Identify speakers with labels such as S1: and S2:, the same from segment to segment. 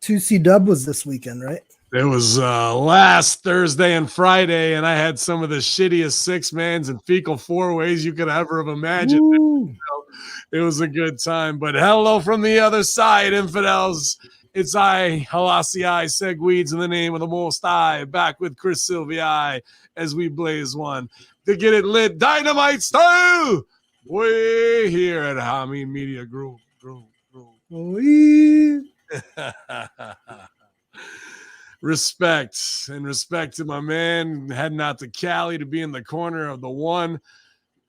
S1: 2C Dub was this weekend, right?
S2: It was last Thursday and Friday, and I had some of the shittiest six-mans and fecal four-ways you could ever have imagined. It was a good time. But hello from the other side, infidels. It's I, Halasii Segweeds, in the name of the Most High, back with Chris Silvio as we blaze one to get it lit dynamite style way here at Hamin Media Group. Respect to my man heading out to Cali to be in the corner of the one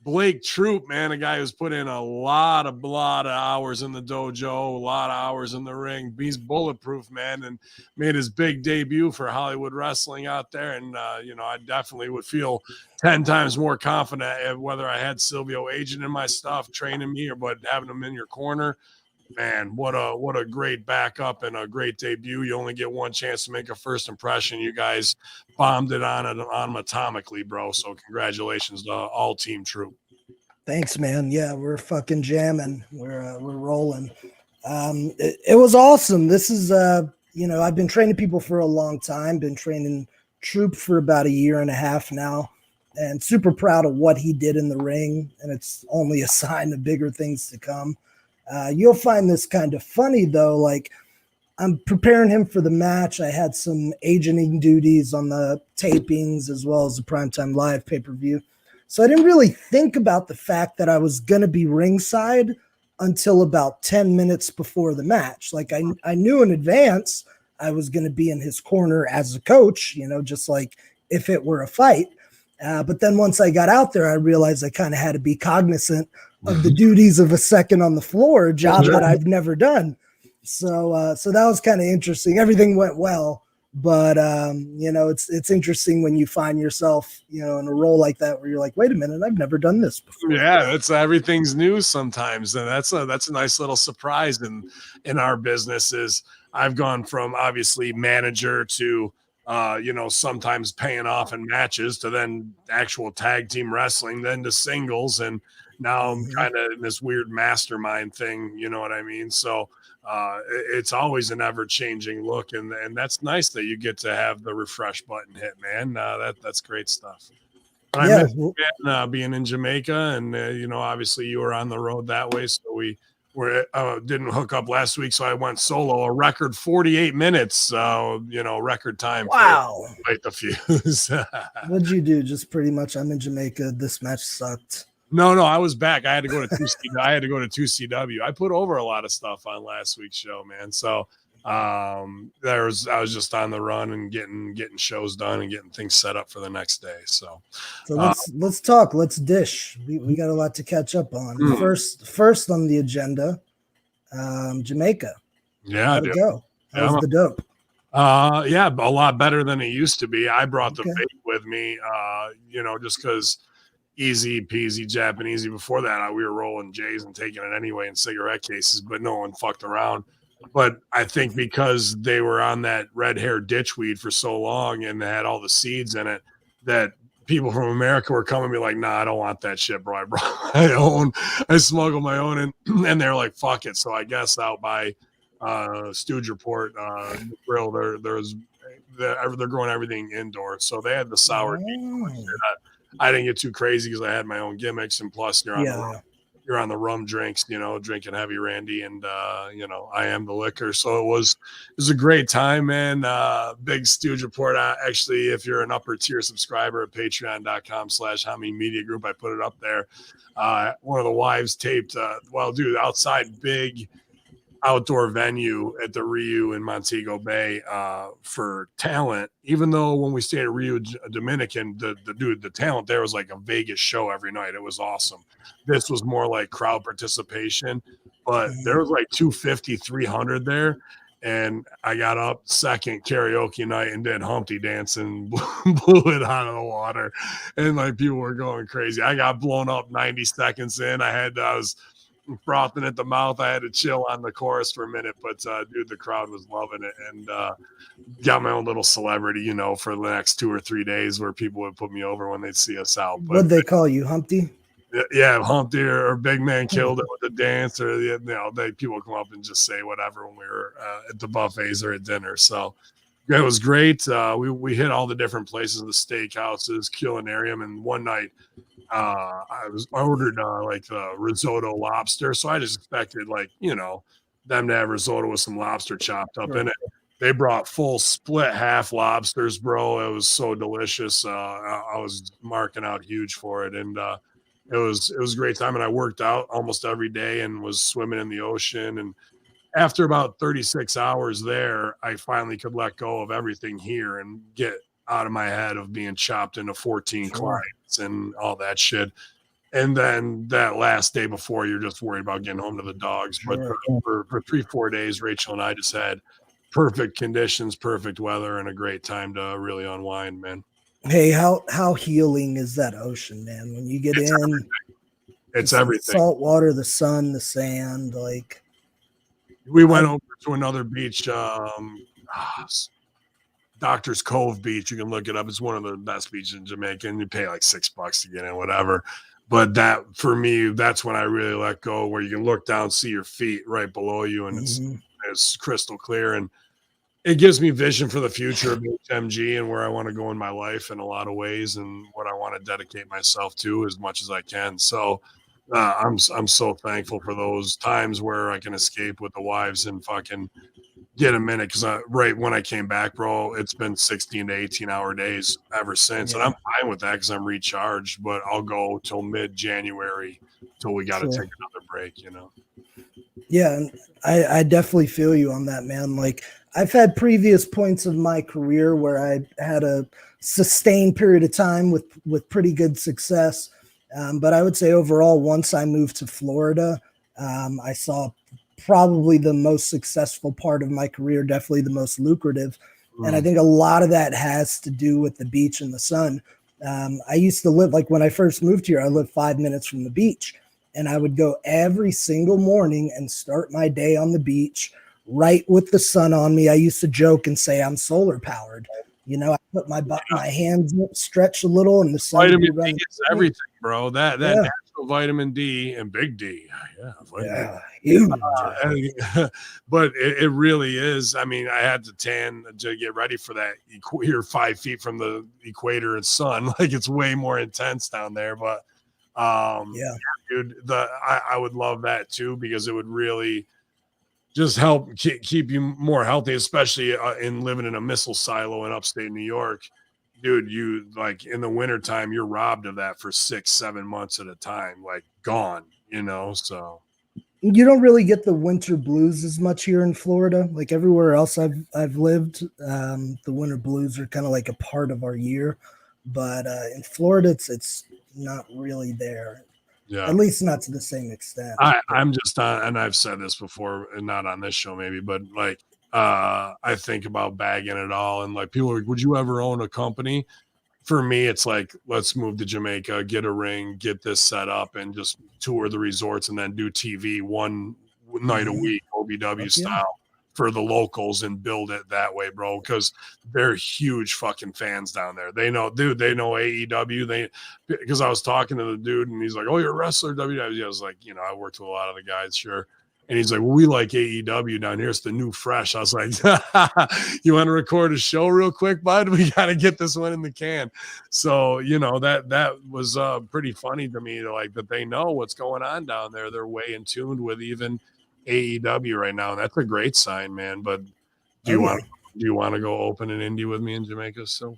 S2: Blake Troop, man, a guy who's put in a lot of hours in the dojo, a lot of hours in the ring. He's bulletproof, man, and made his big debut for Hollywood wrestling out there. And I definitely would feel 10 times more confident whether I had Silvio agent in my stuff, training me, or but having him in your corner. Man, what a great backup and a great debut. You only get one chance to make a first impression. You guys bombed it on him atomically, bro. So congratulations to all Team Troop.
S1: Thanks, man. Yeah, we're fucking jamming. We're rolling. It was awesome. This is I've been training people for a long time, been training Troop for about a year and a half now, and super proud of what he did in the ring, and it's only a sign of bigger things to come. You'll find this kind of funny, though. Like, I'm preparing him for the match. I had some agenting duties on the tapings as well as the Primetime Live pay-per-view. So I didn't really think about the fact that I was going to be ringside until about 10 minutes before the match. Like, I knew in advance I was going to be in his corner as a coach, just like if it were a fight. But then once I got out there, I realized I kind of had to be cognizant of the duties of a second on the floor, a job that I've never done. So that was kind of interesting. Everything went well, but it's interesting when you find yourself, in a role like that where you're like, wait a minute, I've never done this before.
S2: Yeah, that's everything's new sometimes, and that's a nice little surprise in our business. Is I've gone from obviously manager to sometimes paying off in matches to then actual tag team wrestling, then to singles, and now I'm kind of in this weird mastermind thing, you know what I mean? So it's always an ever-changing look, and that's nice that you get to have the refresh button hit, man. That's great stuff. But I miss being in Jamaica, and obviously you were on the road that way, so we didn't hook up last week, so I went solo, a record 48 minutes, record time.
S1: Wow.
S2: For Fight the Fuse.
S1: What'd you do? Just pretty much, I'm in Jamaica. This match sucked.
S2: No, I was back. I had to go to 2CW. I put over a lot of stuff on last week's show, man. So I was just on the run and getting shows done and getting things set up for the next day. So
S1: let's talk. Let's dish. We got a lot to catch up on. First on the agenda, Jamaica.
S2: Yeah,
S1: how'd it go? How's the dope?
S2: A lot better than it used to be. I brought the vape with me, just because easy peasy Japanesey. Before that, we were rolling J's and taking it anyway in cigarette cases, but no one fucked around. But I think because they were on that red hair ditchweed for so long and they had all the seeds in it, that people from America were coming to me like, nah, I don't want that shit, bro. I smuggled my own, and they're like, fuck it. So I guess out by Stooge Report grill, they're growing everything indoor. So they had the sour. I didn't get too crazy because I had my own gimmicks, and plus you're on the rum drinks, drinking heavy Randy, and I am the liquor. So it was a great time, man. Big Stooge Report. Actually, if you're an upper tier subscriber at patreon.com/Hamin Media Group, I put it up there. One of the wives taped, outside big outdoor venue at the Rio in Montego Bay for talent. Even though when we stayed at Rio Dominican, the talent there was like a Vegas show every night. It was awesome. This was more like crowd participation, but there was like 250, 300 there. And I got up second karaoke night and did Humpty Dance and blew it out of the water. And like people were going crazy. I got blown up 90 seconds in. I was frothing at the mouth. I had to chill on the chorus for a minute, but the crowd was loving it, and got my own little celebrity, for the next 2 or 3 days where people would put me over when they'd see us out. But
S1: what'd they call you, Humpty?
S2: Yeah, Humpty or Big Man killed it with the dance, or people come up and just say whatever when we were at the buffets or at dinner. So it was great. We hit all the different places, the steakhouses, culinarium, and one night I ordered like risotto lobster, so I just expected them to have risotto with some lobster chopped up in it. They brought full split half lobsters, bro. It was so delicious. I was marking out huge for it, and it was a great time. And I worked out almost every day and was swimming in the ocean. And after about 36 hours there, I finally could let go of everything here and get out of my head of being chopped into 14 clients and all that shit. And then that last day before, you're just worried about getting home to the dogs. But for 3-4 days, Rachel and I just had perfect conditions, perfect weather, and a great time to really unwind, man.
S1: Hey, how healing is that ocean, man? When you get
S2: it's everything.
S1: The salt water, the sun, the sand. Like,
S2: we went over to another beach, Doctor's Cove Beach. You can look it up. It's one of the best beaches in Jamaica, and you pay like $6 to get in, whatever. But that, for me, that's when I really let go, where you can look down, see your feet right below you, and it's crystal clear. And it gives me vision for the future of HMG and where I want to go in my life in a lot of ways, and what I want to dedicate myself to as much as I can. So I'm so thankful for those times where I can escape with the wives and fucking get a minute, because right when I came back, bro, it's been 16 to 18-hour days ever since. And I'm fine with that because I'm recharged, but I'll go till mid-January till we got to take another break,
S1: Yeah, and I definitely feel you on that, man. Like, I've had previous points of my career where I had a sustained period of time with pretty good success. But I would say overall, once I moved to Florida, I saw probably the most successful part of my career, definitely the most lucrative. And I think a lot of that has to do with the beach and the sun. I used to live, like when I first moved here, I lived 5 minutes from the beach, and I would go every single morning and start my day on the beach, right with the sun on me. I used to joke and say I'm solar powered. I put my hands up, stretch a little, and the sun.
S2: Vitamin D is everything, bro. That natural vitamin D and big D.
S1: Huge.
S2: But it really is. I mean, I had to tan to get ready for that. You're 5 feet from the equator and sun. Like, it's way more intense down there. But dude, I would love that too, because it would really just help keep you more healthy, especially in living in a missile silo in upstate New York. Dude, you, like, in the wintertime, you're robbed of that for 6-7 months at a time, like gone, so.
S1: You don't really get the winter blues as much here in Florida. Like everywhere else I've lived, the winter blues are kind of like a part of our year. But in Florida, it's not really there.
S2: Yeah.
S1: At least not to the same extent.
S2: I'm just on, and I've said this before, and not on this show maybe, but like, I think about bagging it all, and like, people are like, would you ever own a company? For me, it's like, let's move to Jamaica, get a ring, get this set up, and just tour the resorts, and then do TV one night a week, OBW style, for the locals, and build it that way, bro. Because they're huge fucking fans down there. They know, dude. They know AEW. Because I was talking to the dude, and he's like, "Oh, you're a wrestler, WWE." I was like, I worked with a lot of the guys, sure. And he's like, well, we like AEW down here. It's the new fresh. I was like, you want to record a show real quick, bud? We got to get this one in the can. So, that was pretty funny to me, like, that they know what's going on down there. They're way in tune with even AEW right now. And that's a great sign, man. But do you want to go open an indie with me in Jamaica? So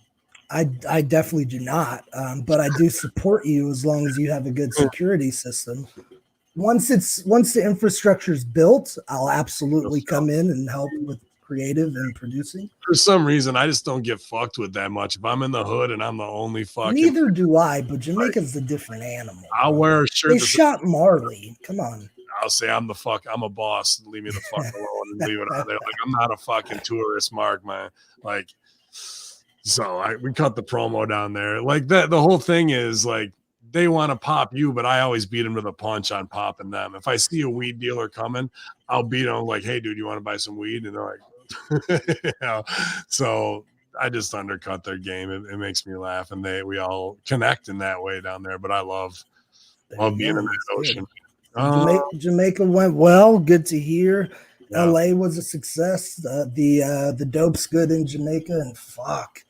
S1: I definitely do not. But I do support you as long as you have a good security system. Once the infrastructure is built, I'll absolutely come in and help with creative and producing.
S2: For some reason, I just don't get fucked with that much. If I'm in the hood and I'm the only fucking.
S1: Neither do I, but Jamaica's a different animal.
S2: I'll wear a shirt.
S1: They shot Marley. Come on.
S2: I'll say I'm a boss. Leave me the fuck alone and leave it out there. Like, I'm not a fucking tourist, Mark, man. Like, so we cut the promo down there. Like, the whole thing is, like, they want to pop you, but I always beat them to the punch on popping them. If I see a weed dealer coming, I'll beat them like, hey, dude, you want to buy some weed? And they're like, So I just undercut their game. It makes me laugh, and we all connect in that way down there. But I love
S1: There
S2: Love
S1: you
S2: being
S1: go.
S2: in
S1: That's
S2: that
S1: good.
S2: ocean.
S1: Jamaica went well. Good to hear.
S2: Yeah.
S1: LA was a success. The dope's good in Jamaica, and fuck,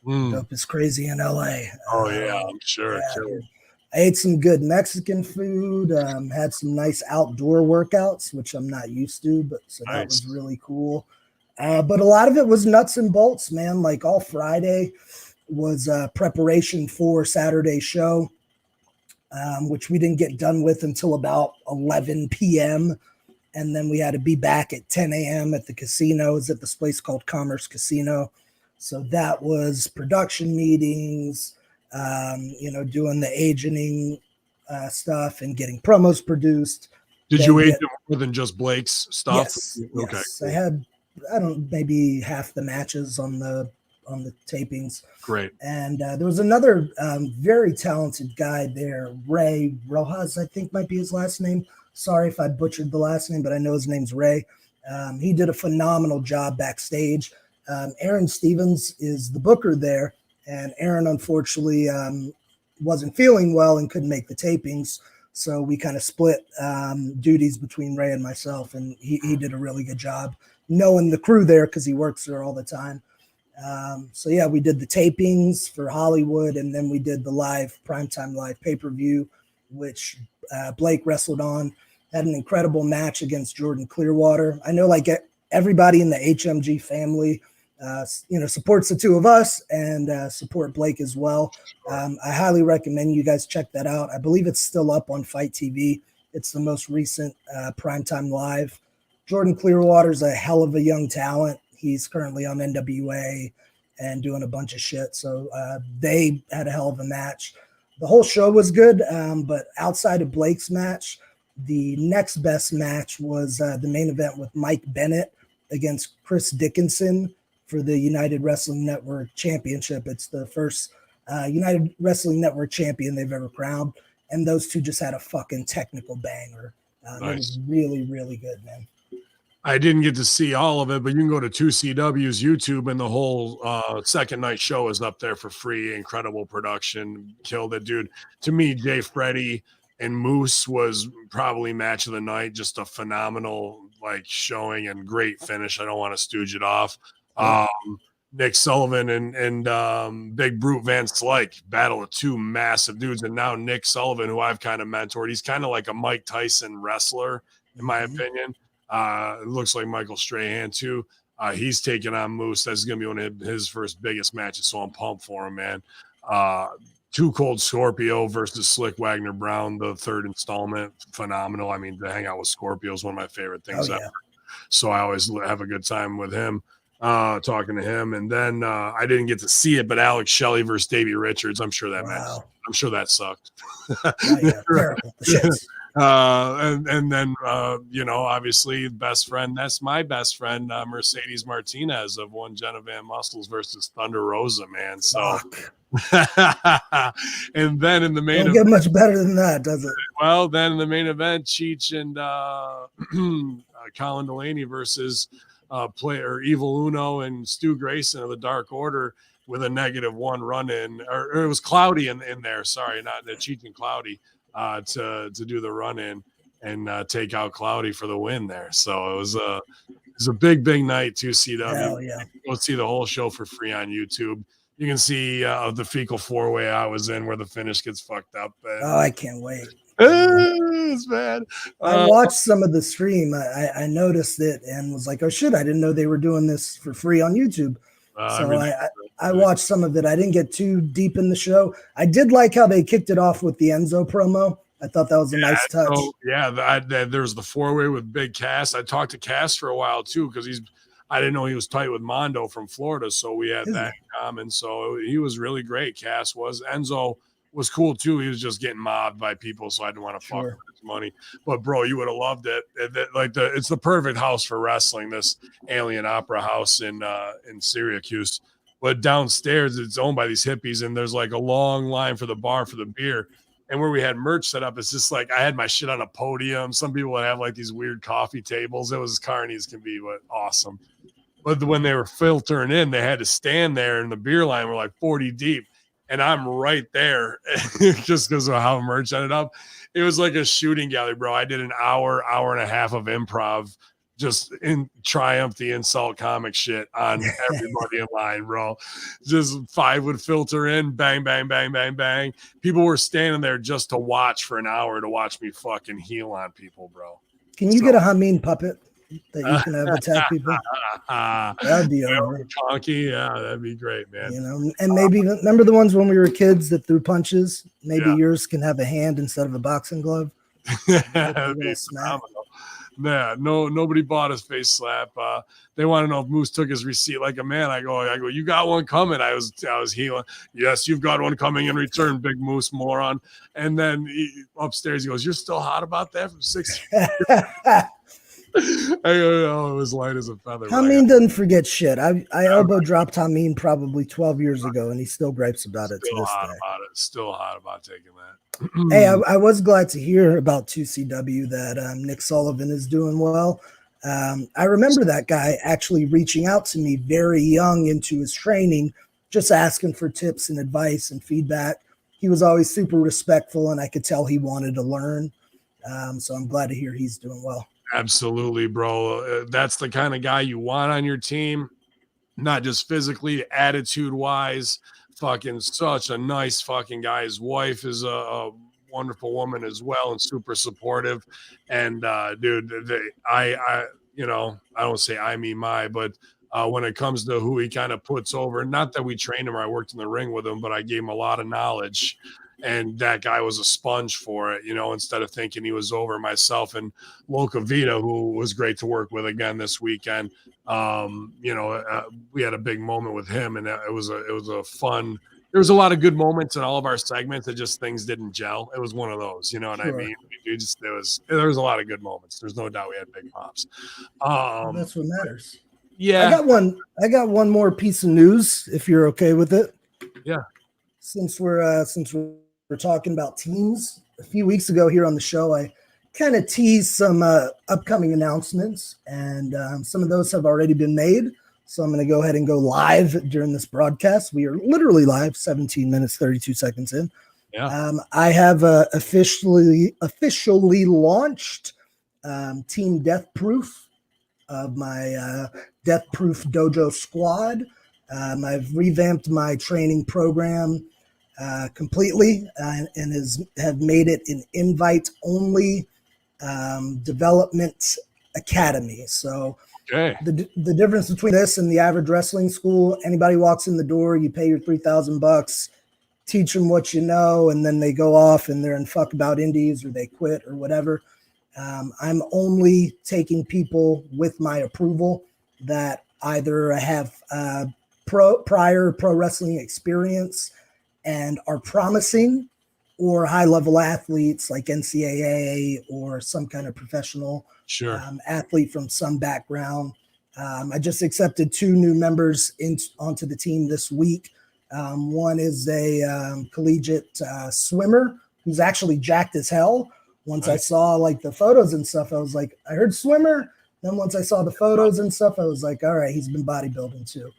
S1: dope is crazy in LA.
S2: Oh yeah, I'm sure.
S1: Yeah, dude. I ate some good Mexican food. Had some nice outdoor workouts, which I'm not used to, but so that was really cool. But a lot of it was nuts and bolts, man. Like all Friday was preparation for Saturday's show, which we didn't get done with until about 11 p.m. And then we had to be back at 10 a.m. at the casino. It was at this place called Commerce Casino. So that was production meetings, doing the agenting stuff and getting promos produced.
S2: Did you agent more than just Blake's stuff?
S1: Yes.
S2: Okay.
S1: Yes. Cool. I had, maybe half the matches on the tapings.
S2: Great.
S1: And there was another very talented guy there, Ray Rojas, I think might be his last name. Sorry if I butchered the last name, but I know his name's Ray. He did a phenomenal job backstage. Aaron Stevens is the booker there, and Aaron unfortunately wasn't feeling well and couldn't make the tapings. So we kind of split duties between Ray and myself, and he did a really good job knowing the crew there because he works there all the time. So yeah, we did the tapings for Hollywood, and then we did the primetime live pay-per-view, which Blake wrestled on. Had an incredible match against Jordan Clearwater. I know like everybody in the HMG family, supports the two of us and support Blake as well. I highly recommend you guys check that out. I believe it's still up on Fight TV. It's the most recent primetime live. Jordan Clearwater's a hell of a young talent. He's currently on NWA and doing a bunch of shit. So they had a hell of a match. The whole show was good, but outside of Blake's match, the next best match was the main event with Mike Bennett against Chris Dickinson for the United Wrestling Network Championship. It's the first United Wrestling Network champion they've ever crowned. And those two just had a fucking technical banger. Nice. It was really, really good, man.
S2: I didn't get to see all of it, but you can go to 2CW's YouTube and the whole second night show is up there for free. Incredible production. Killed it, dude. To me, Jay Freddy and Moose was probably match of the night. Just a phenomenal showing and great finish. I don't want to stooge it off. Nick Sullivan and Big Brute Van Slyke, battle of two massive dudes. And now Nick Sullivan, who I've kind of mentored, he's kind of like a Mike Tyson wrestler, in my opinion. It looks like Michael Strahan too. He's taking on Moose. That's going to be one of his first biggest matches, so I'm pumped for him, man. Too Cold Scorpio versus Slick Wagner Brown, the third installment. Phenomenal. I mean, to hang out with Scorpio is one of my favorite things ever. So I always have a good time with him, talking to him. And then I didn't get to see it, but Alex Shelley versus Davey Richards. I'm sure that match. I'm sure that sucked.
S1: Terrible.
S2: And then obviously best friend, that's my best friend, Mercedes Martinez of One Jenna Van Muscles versus Thunder Rosa, man. So and then in the main
S1: event, don't get much better than that, does it?
S2: Well, then in the main event, Cheech and Colin Delaney versus player Evil Uno and Stu Grayson of the Dark Order with a -1 run in, or it was Cloudy in there. Sorry, not the Cheech and Cloudy. To do the run in and take out Cloudy for the win there. So it was a big night to CW.
S1: Hell yeah.
S2: Go see the whole show for free on YouTube. You can see the fecal 4-way I was in where the finish gets fucked up.
S1: I can't wait.
S2: It's bad.
S1: I watched some of the stream. I noticed it and was like, oh shit, I didn't know they were doing this for free on YouTube. So I watched some of it. I didn't get too deep in the show. I did like how they kicked it off with the Enzo promo. I thought that was a nice touch.
S2: There's the 4-way with Big Cass. I talked to Cass for a while too because I didn't know he was tight with Mondo from Florida, so we had that in common. So he was really great. Cass was. Enzo was cool too. He was just getting mobbed by people, so I didn't want to fuck with his money. But bro, you would have loved it. It's the perfect house for wrestling. This Alien Opera House in Syracuse. But downstairs, it's owned by these hippies, and there's like a long line for the bar for the beer. And where we had merch set up, it's just like I had my shit on a podium. Some people would have like these weird coffee tables. It was as carny as can be, but awesome. But when they were filtering in, they had to stand there, and the beer line were like 40 deep. and I'm right there just because of how merch ended up. It was like a shooting gallery, bro. I did an hour and a half of improv just in triumph the insult comic shit on everybody in line, bro. Just 5 would filter in, bang, bang, bang, bang, bang. People were standing there just to watch for an hour to watch me fucking heal on people, bro.
S1: Can you get a Hamin puppet that you can have attack people? That'd be over.
S2: Conky, yeah, that'd be great, man.
S1: You know, and maybe even, remember the ones when we were kids that threw punches? Maybe yours can have a hand instead of a boxing glove.
S2: That'd be phenomenal. Yeah, nobody bought his face slap. They want to know if Moose took his receipt like a man. I go, you got one coming. I was healing. Yes, you've got one coming in return, big Moose moron. And then upstairs he goes, you're still hot about that from 6 I go, oh, it was light as a feather.
S1: Hamin doesn't forget shit. I elbow dropped Hamin probably 12 years ago, and he still gripes about it to this day.
S2: Still hot about taking that.
S1: Hey, I was glad to hear about 2CW that Nick Sullivan is doing well. I remember that guy actually reaching out to me very young into his training, just asking for tips and advice and feedback. He was always super respectful, and I could tell he wanted to learn. So I'm glad to hear he's doing well.
S2: Absolutely, bro. That's the kind of guy you want on your team, not just physically, attitude-wise. Fucking such a nice fucking guy. His wife is a wonderful woman as well and super supportive. And dude, I don't say I mean my, but when it comes to who he kind of puts over, not that we trained him or I worked in the ring with him, but I gave him a lot of knowledge. And that guy was a sponge for it, instead of thinking he was over. Myself and Loca Vita, who was great to work with again this weekend. We had a big moment with him, and it was a fun. There was a lot of good moments in all of our segments. It just things didn't gel. It was one of those, you know what I mean? There was a lot of good moments. There's no doubt we had big pops.
S1: That's what matters.
S2: Yeah,
S1: I got one more piece of news, if you're okay with it.
S2: Yeah.
S1: Since we're talking about teams, a few weeks ago here on the show, I kind of teased some upcoming announcements, and some of those have already been made. So I'm going to go ahead and go live during this broadcast. We are literally live, 17 minutes, 32 seconds in.
S2: Yeah.
S1: I have officially launched Team Death Proof of my Death Proof Dojo squad. I've revamped my training program completely and have made it an invite-only development academy. So the difference between this and the average wrestling school, anybody walks in the door, you pay your $3,000, teach them what you know, and then they go off and they're in fuck about indies or they quit or whatever. I'm only taking people with my approval that either have prior pro wrestling experience and are promising, or high-level athletes like NCAA or some kind of professional athlete from some background. I just accepted 2 new members onto the team this week. One is a collegiate swimmer who's actually jacked as hell. Once I saw like the photos and stuff, I was like, I heard swimmer. Then once I saw the photos and stuff, I was like, all right, he's been bodybuilding too.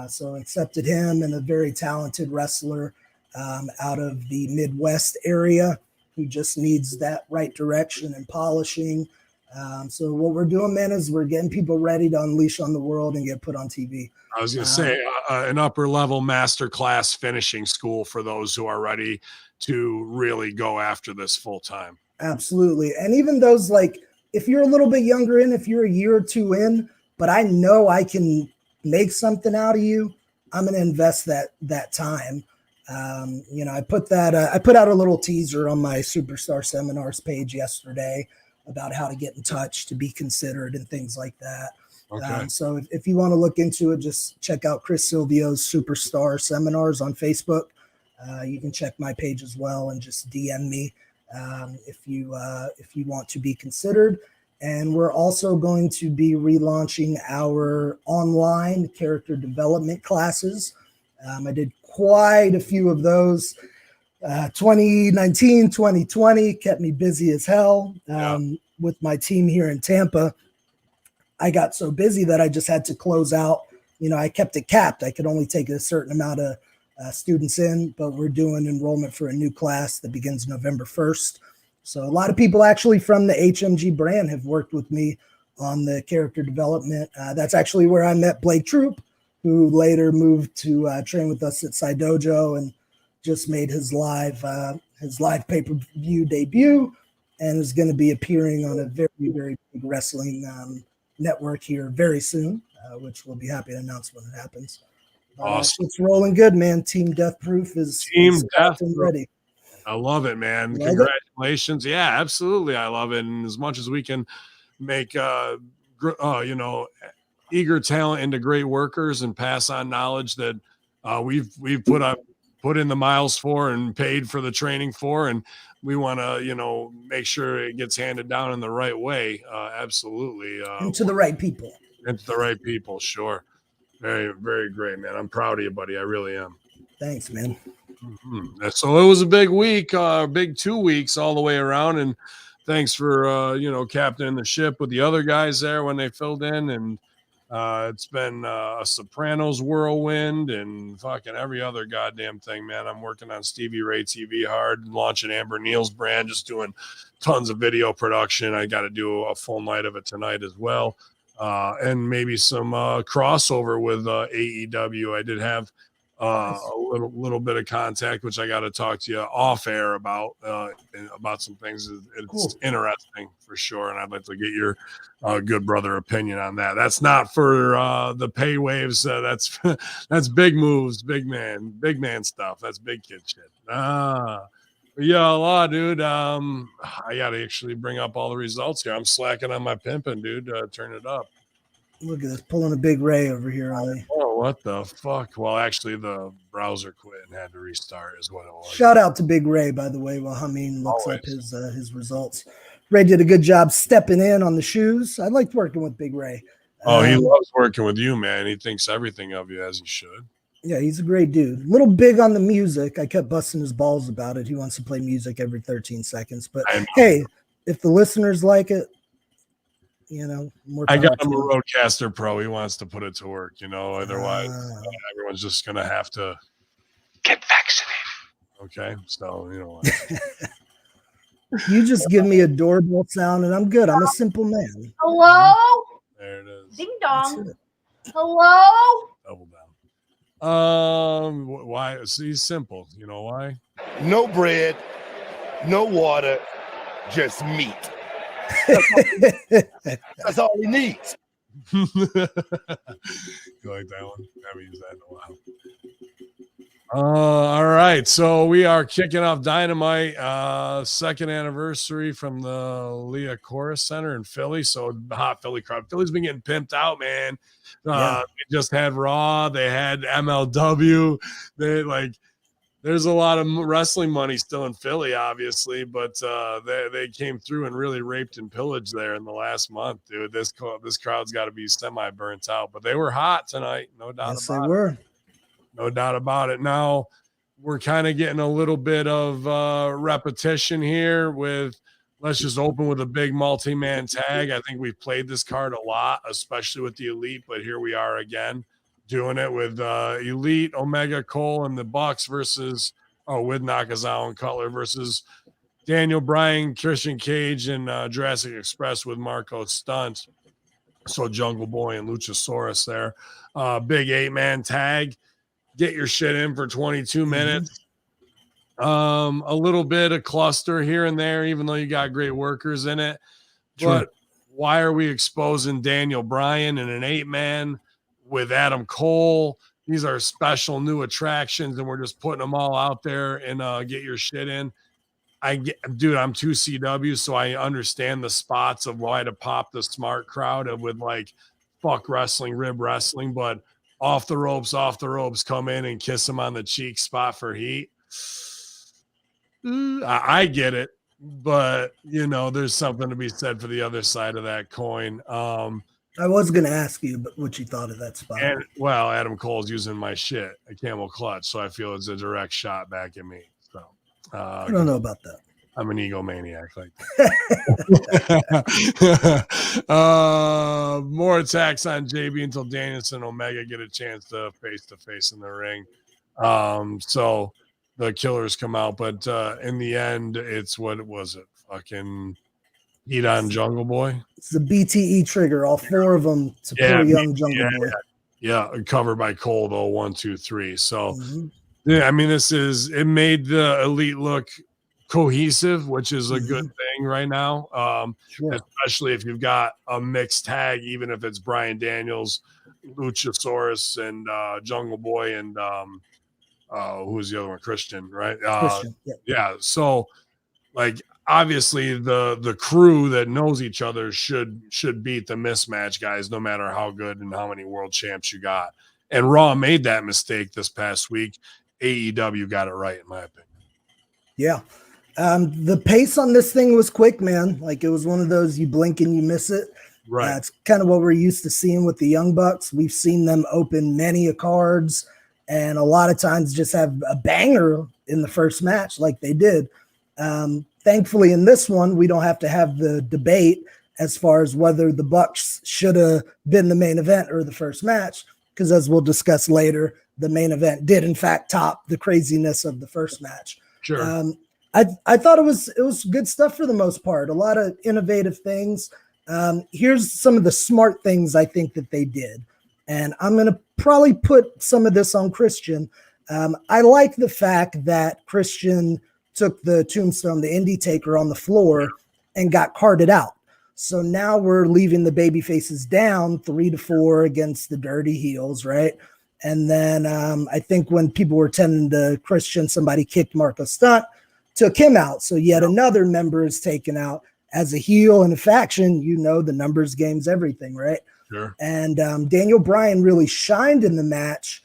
S1: So accepted him, and a very talented wrestler out of the Midwest area who just needs that right direction and polishing. So what we're doing, man, is we're getting people ready to unleash on the world and get put on TV.
S2: I was going to say an upper level master class finishing school for those who are ready to really go after this full time. Absolutely.
S1: And even those, like, if you're a little bit younger in, if you're a year or 2 in, but I know I can make something out of you, I'm going to invest that time. I put out a little teaser on my Superstar Seminars page yesterday about how to get in touch, to be considered, and things like that.
S2: Okay.
S1: So if you want to look into it, just check out Chris Silvio's Superstar Seminars on Facebook. You can check my page as well and just DM me if you want to be considered. And we're also going to be relaunching our online character development classes. I did quite a few of those. 2019, 2020 kept me busy as hell with my team here in Tampa. I got so busy that I just had to close out. I kept it capped. I could only take a certain amount of students in, but we're doing enrollment for a new class that begins November 1st. So a lot of people actually from the HMG brand have worked with me on the character development. That's actually where I met Blake Troop, who later moved to train with us at Side Dojo and just made his live pay-per-view debut, and is going to be appearing on a very, very big wrestling network here very soon, which we'll be happy to announce when it happens.
S2: Awesome.
S1: It's rolling good, man. Team Death Proof is ready.
S2: I love it, man. Congratulations. Yeah, absolutely. I love it. And as much as we can make, eager talent into great workers and pass on knowledge that we've put in the miles for and paid for the training for, and we want to make sure it gets handed down in the right way. Absolutely.
S1: And to the right people.
S2: Sure. Very, very great, man. I'm proud of you, buddy. I really am.
S1: Thanks, man.
S2: Mm-hmm. So it was a big week, big 2 weeks all the way around, and thanks for captaining the ship with the other guys there when they filled in. And it's been a Sopranos whirlwind and fucking every other goddamn thing, man. I'm working on Stevie Ray TV hard, launching Amber Neal's brand, just doing tons of video production. I got to do a full night of it tonight as well. And maybe some crossover with AEW. I did have a little bit of contact, which I got to talk to you off air about some things. It's cool. Interesting for sure, and I'd like to get your good brother opinion on that. That's not for the pay waves. That's big moves, big man stuff. That's big kid shit. Yeah, dude. I got to actually bring up all the results here. I'm slacking on my pimping, dude. Turn it up.
S1: Look at this, pulling a big Ray over here on me.
S2: Oh, what the fuck? Well, actually, the browser quit and had to restart is what it was.
S1: Shout out to Big Ray, by the way, while Hamin looks up his results. Ray did a good job stepping in on the shoes. I liked working with Big Ray.
S2: Oh, he loves working with you, man. He thinks everything of you, as he should.
S1: Yeah, he's a great dude. Little big on the music. I kept busting his balls about it. He wants to play music every 13 seconds. But hey, if the listeners like it, more
S2: I got him a Roadcaster Pro. He wants to put it to work, otherwise everyone's just going to have to get vaccinated. Okay, so,
S1: You just give me a doorbell sound and I'm good. I'm a simple man.
S3: Hello?
S2: There it is.
S3: Ding dong. Hello?
S2: Double down. Why? See, simple. You know why?
S4: No bread, no water, just meat. That's all he needs.
S2: You like that one? I haven't used that in a while. All right, so we are kicking off Dynamite, second anniversary from the Leah Chorus Center in Philly. So the hot Philly crowd. Philly's been getting pimped out, man. They just had Raw. They had MLW. There's a lot of wrestling money still in Philly, obviously, but they came through and really raped and pillaged there in the last month, dude. This crowd's got to be semi-burnt out, but they were hot tonight, no doubt about it.
S1: Yes, they were.
S2: No doubt about it. Now, we're kind of getting a little bit of repetition here with let's just open with a big multi-man tag. I think we've played this card a lot, especially with the Elite, but here we are again. Doing it with Elite, Omega, Cole, and the Bucks with Nakazawa and Cutler versus Daniel Bryan, Christian Cage, and Jurassic Express with Marco Stunt. So Jungle Boy and Luchasaurus there. Big 8-man tag. Get your shit in for 22 minutes. A little bit of cluster here and there, even though you got great workers in it. Sure. But why are we exposing Daniel Bryan in an 8-man? With Adam Cole? These are special new attractions, and we're just putting them all out there and get your shit in. I'm 2CW, so I understand the spots of why to pop the smart crowd with fuck wrestling, rib wrestling, but off the ropes, come in and kiss them on the cheek spot for heat. I get it, but there's something to be said for the other side of that coin.
S1: I was going to ask you what you thought of that spot.
S2: And, well, Adam Cole's using my shit, a camel clutch, so I feel it's a direct shot back at me. So
S1: I don't know about that.
S2: I'm an egomaniac like that. More attacks on JB until Danielson and Omega get a chance to face in the ring. So the killers come out, but in the end, it's what was it? Fucking Heat on Jungle Boy.
S1: It's the BTE trigger, all four of them to poor young Jungle Boy.
S2: Yeah, covered by Cole though. 1, 2, 3. So
S1: Mm-hmm.
S2: yeah, I mean, it made the Elite look cohesive, which is a good thing right now.
S1: Sure.
S2: Especially if you've got a mixed tag, even if it's Bryan Daniels, Luchasaurus, and Jungle Boy, and who was the other one? Christian, right?
S1: Christian.
S2: Yeah. So, like, obviously, the crew that knows each other should beat the mismatch guys, no matter how good and how many world champs you got. And Raw made that mistake this past week. AEW got it right, in my opinion.
S1: Yeah. The pace on this thing was quick, man. Like, it was one of those you blink and you miss it.
S2: Right.
S1: It's kind of what we're used to seeing with the Young Bucks. We've seen them open many a cards and a lot of times just have a banger in the first match like they did. Thankfully, in this one, we don't have to have the debate as far as whether the Bucks should have been the main event or the first match, because as we'll discuss later, the main event did in fact top the craziness of the first match.
S2: Sure.
S1: I thought it was good stuff for the most part. A lot of innovative things. Here's some of the smart things I think that they did, and I'm going to probably put some of this on Christian. I like the fact that Christian took the tombstone, the Indy Taker, on the floor and got carted out. So now we're leaving the baby faces down 3-4 against the dirty heels, right? And then I think when people were tending to Christian, somebody kicked Marco Stunt, took him out. So yet another member is taken out. As a heel in a faction, you know the numbers game's everything, right?
S2: Sure.
S1: And Daniel Bryan really shined in the match.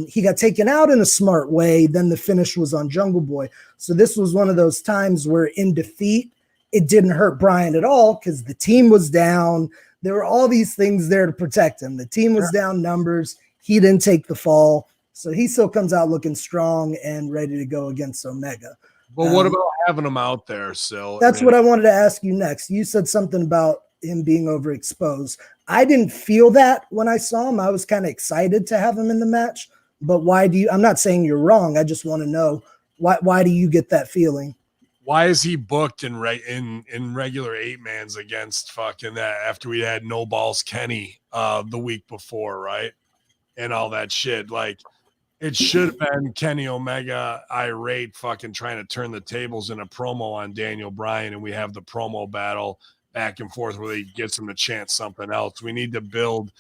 S1: He got taken out in a smart way. Then the finish was on Jungle Boy. So this was one of those times where in defeat, it didn't hurt Bryan at all because the team was down. There were all these things there to protect him. The team was down numbers. He didn't take the fall. So he still comes out looking strong and ready to go against Omega.
S2: But what about having him out there still?
S1: That's what I wanted to ask you next. You said something about him being overexposed. I didn't feel that when I saw him. I was kind of excited to have him in the match. But why do you? I'm not saying you're wrong. I just want to know why do you get that feeling?
S2: Why is he booked in regular 8-mans against fucking that after we had No Balls Kenny the week before, right? And all that shit. Like, it should have been Kenny Omega irate fucking trying to turn the tables in a promo on Daniel Bryan, and we have the promo battle back and forth where he gets him to chant something else. We need to build.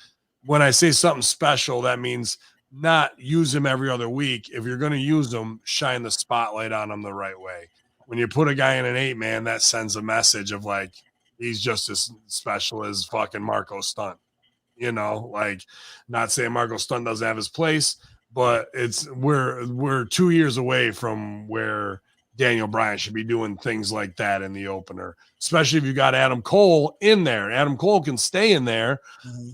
S2: When I say something special, that means not use him every other week. If you're going to use him, shine the spotlight on him the right way. When you put a guy in an 8-man, that sends a message of like, he's just as special as fucking Marco Stunt. You know, like, not saying Marco Stunt doesn't have his place, but we're 2 years away from where Daniel Bryan should be doing things like that in the opener, especially if you got Adam Cole in there. Adam Cole can stay in there,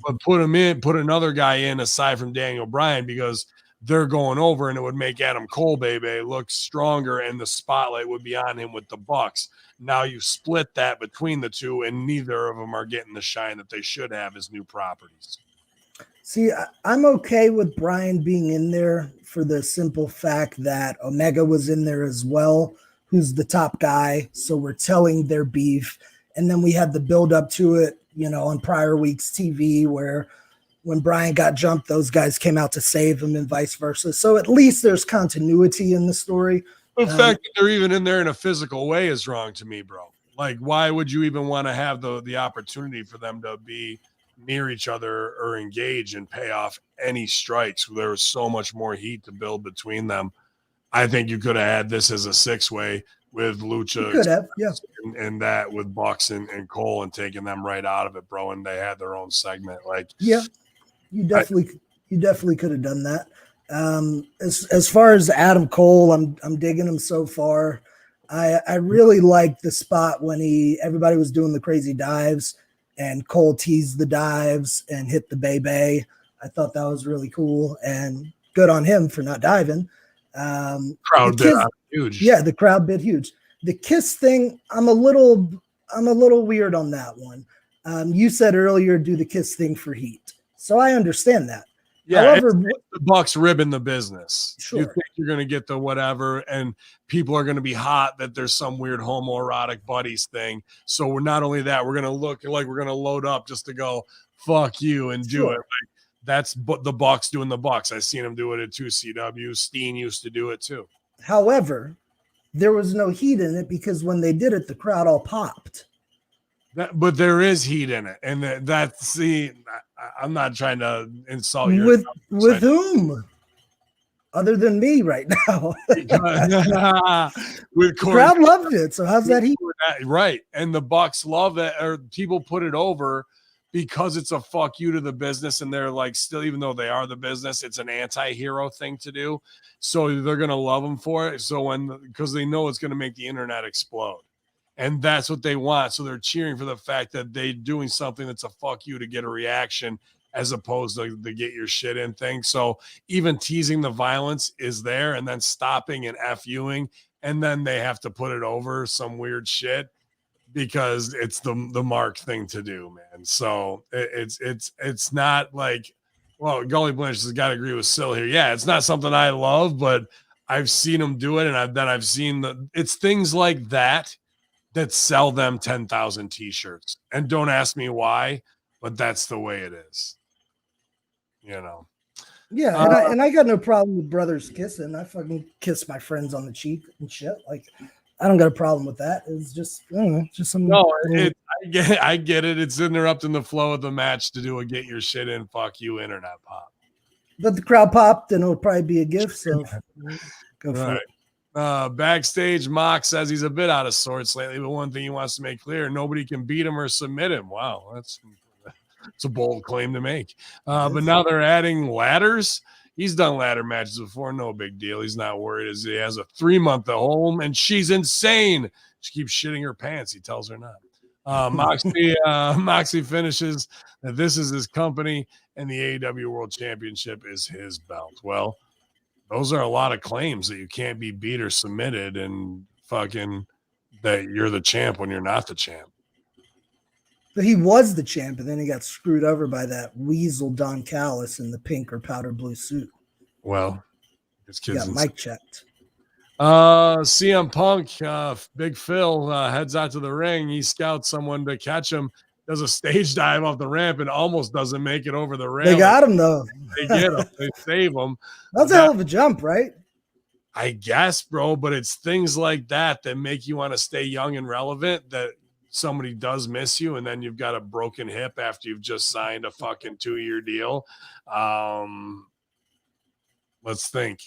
S2: but put another guy in aside from Daniel Bryan, because they're going over, and it would make Adam Cole, baby, look stronger, and the spotlight would be on him with the Bucks. Now you split that between the two, and neither of them are getting the shine that they should have as new properties.
S1: See, I'm okay with Bryan being in there for the simple fact that Omega was in there as well, who's the top guy. So we're telling their beef. And then we had the build up to it, you know, on prior week's TV where when Bryan got jumped, those guys came out to save him and vice versa. So at least there's continuity in the story.
S2: The fact that they're even in there in a physical way is wrong to me, bro. Like, why would you even want to have the opportunity for them to be near each other or engage and pay off any strikes? There was so much more heat to build between them. I think you could have had this as a 6-way with Lucha,
S1: could have, yeah,
S2: and that with Bucks and Cole, and taking them right out of it, bro. And they had their own segment. Like,
S1: yeah, you definitely could have done that. As far as Adam Cole, I'm digging him so far. I really liked the spot when everybody was doing the crazy dives and Cole teased the dives and hit the Bay. I thought that was really cool and good on him for not diving.
S2: Crowd bit huge.
S1: Yeah, the crowd bit huge. The kiss thing, I'm a little weird on that one. You said earlier, do the kiss thing for heat. So I understand that.
S2: Yeah,
S1: However,
S2: it's the Bucks ribbing the business.
S1: Sure.
S2: You think you're going to get the whatever, and people are going to be hot that there's some weird homoerotic buddies thing. So we're not only that, we're going to look like we're going to load up just to go fuck you and do it. Like, that's the Bucks doing the Bucks. I seen them do it at 2CW. Steen used to do it too.
S1: However, there was no heat in it because when they did it, the crowd all popped.
S2: But there is heat in it, and that's the. I'm not trying to insult you.
S1: With whom? Other than me right now.
S2: With
S1: the crowd loved it. So how's that heat?
S2: Right. And the Bucks love it, or people put it over because it's a fuck you to the business. And they're like, still, even though they are the business, it's an anti-hero thing to do. So they're going to love them for it. So because they know it's going to make the internet explode. And that's what they want. So they're cheering for the fact that they're doing something that's a fuck you to get a reaction, as opposed to the get your shit in thing. So even teasing the violence is there, and then stopping and FUing, and then they have to put it over some weird shit because it's the mark thing to do, man. So it's not like, well, Gully Blanche has got to agree with Sil here. Yeah, it's not something I love, but I've seen them do it, and I've seen it's things like that sell them 10,000 t-shirts. And don't ask me why, but that's the way it is. You know.
S1: Yeah, and I got no problem with brothers kissing. I fucking kiss my friends on the cheek and shit. Like, I don't got a problem with that. It's just, I don't know, just some.
S2: No, I get it. It's interrupting the flow of the match to do a get your shit in, fuck you, internet pop.
S1: But the crowd popped, and it'll probably be a gift. So go for it.
S2: Backstage, Mox says he's a bit out of sorts lately, but one thing he wants to make clear: nobody can beat him or submit him. Wow, it's a bold claim to make. But now they're adding ladders. He's done ladder matches before, no big deal. He's not worried as he has a 3-month at home, and she's insane. She keeps shitting her pants. He tells her not. Moxie finishes that this is his company, and the AEW World Championship is his belt. Well, those are a lot of claims that you can't be beat or submitted, and fucking that you're the champ when you're not the champ.
S1: But he was the champ, and then he got screwed over by that weasel Don Callis in the pink or powder blue suit.
S2: Well, his kids
S1: got mic checked.
S2: CM Punk, Big Phil heads out to the ring. He scouts someone to catch him, does a stage dive off the ramp, and almost doesn't make it over the ramp.
S1: They got him, though.
S2: They get him. They save him.
S1: That's a hell of a jump, right?
S2: I guess, bro, but it's things like that make you want to stay young and relevant, that somebody does miss you, and then you've got a broken hip after you've just signed a fucking 2-year deal. Let's think.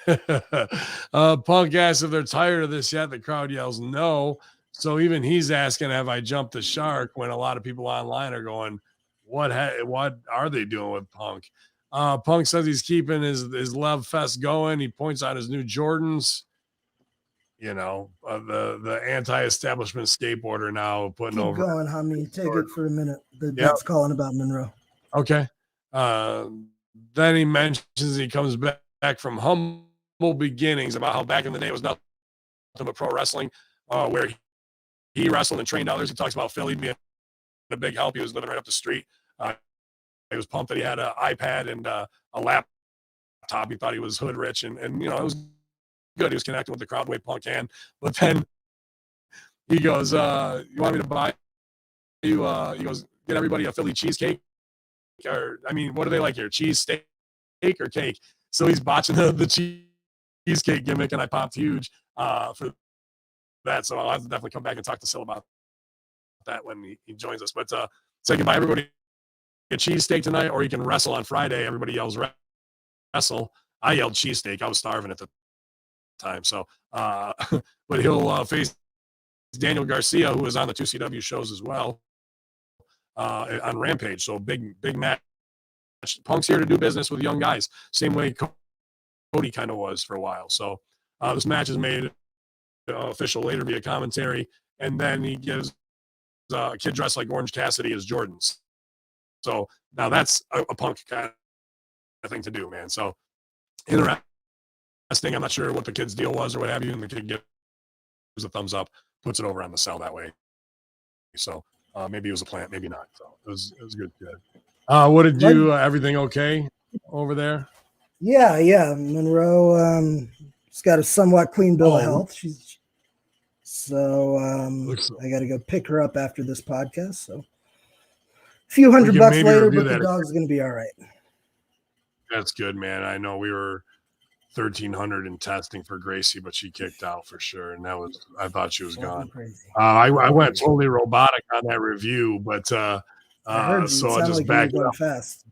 S2: Punk asks if they're tired of this yet. The crowd yells no. So even he's asking, have I jumped the shark, when a lot of people online are going, what are they doing with Punk? Punk says he's keeping his love fest going. He points out his new Jordans. You know, the anti-establishment skateboarder now putting
S1: Keep
S2: over.
S1: going, Hamin. Take it for a minute. That's calling about Monroe.
S2: Okay. Then he mentions he comes back from humble beginnings, about how back in the day it was nothing but pro wrestling, where he wrestled and trained others. He talks about Philly being a big help. He was living right up the street. He was pumped that he had an iPad and a laptop. He thought he was hood rich, and you know, it was good. He was connecting with the crowd the way Punk can. But then he goes, you want me to buy you? He goes, get everybody a Philly cheesecake. Or, I mean, what do they like here? Cheese steak or cake? So he's botching the cheesecake gimmick, and I popped huge for that. So I'll have to definitely come back and talk to Sil about that when he joins us. But say goodbye, everybody. Get cheesesteak tonight, or you can wrestle on Friday. Everybody yells wrestle. I yelled cheesesteak. I was starving at the time. So, but he'll face Daniel Garcia, who is on the 2CW shows as well, on Rampage. So big match. Punk's here to do business with young guys, same way Cody kind of was for a while. So this match is made official later via commentary, and then he gives a kid dressed like Orange Cassidy as Jordans. So now that's a Punk kind of thing to do, man. So interesting. I'm not sure what the kid's deal was or what have you, and the kid gives a thumbs up, puts it over on the cell that way. So maybe it was a plant, maybe not. So it was good. What did you? Everything okay? over there?
S1: Yeah. Monroe has got a somewhat clean bill of health. I got to go pick her up after this podcast. So a few $100 later, but the dog's going to be all right.
S2: That's good, man. I know we were 1,300 in testing for Gracie, but she kicked out for sure, and I thought she was gone. I went totally robotic on that review, but
S1: I heard you.
S2: so
S1: It
S2: I just
S1: like
S2: backed
S1: you were going
S2: up.
S1: fast.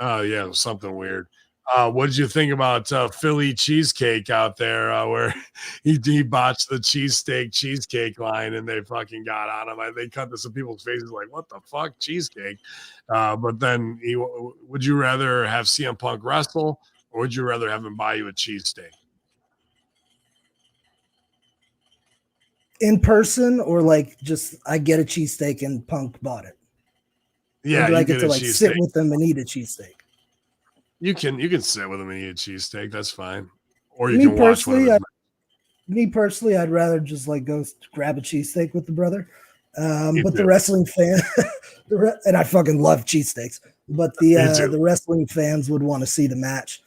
S2: Oh yeah, it was something weird. What did you think about Philly cheesecake out there where he botched the cheesecake line and they fucking got on him? They cut this in people's faces like, what the fuck, cheesecake? But then would you rather have CM Punk wrestle or would you rather have him buy you a cheesesteak?
S1: In person or like just I get a cheesesteak and Punk bought it?
S2: Yeah,
S1: or do I get to like sit with them and eat a cheesesteak?
S2: You can sit with them and eat a cheesesteak. That's fine. Or you can watch one of his
S1: Me personally, I'd rather just like go grab a cheesesteak with the brother. But the wrestling fan, and I fucking love cheesesteaks, but the wrestling fans would want to see the match.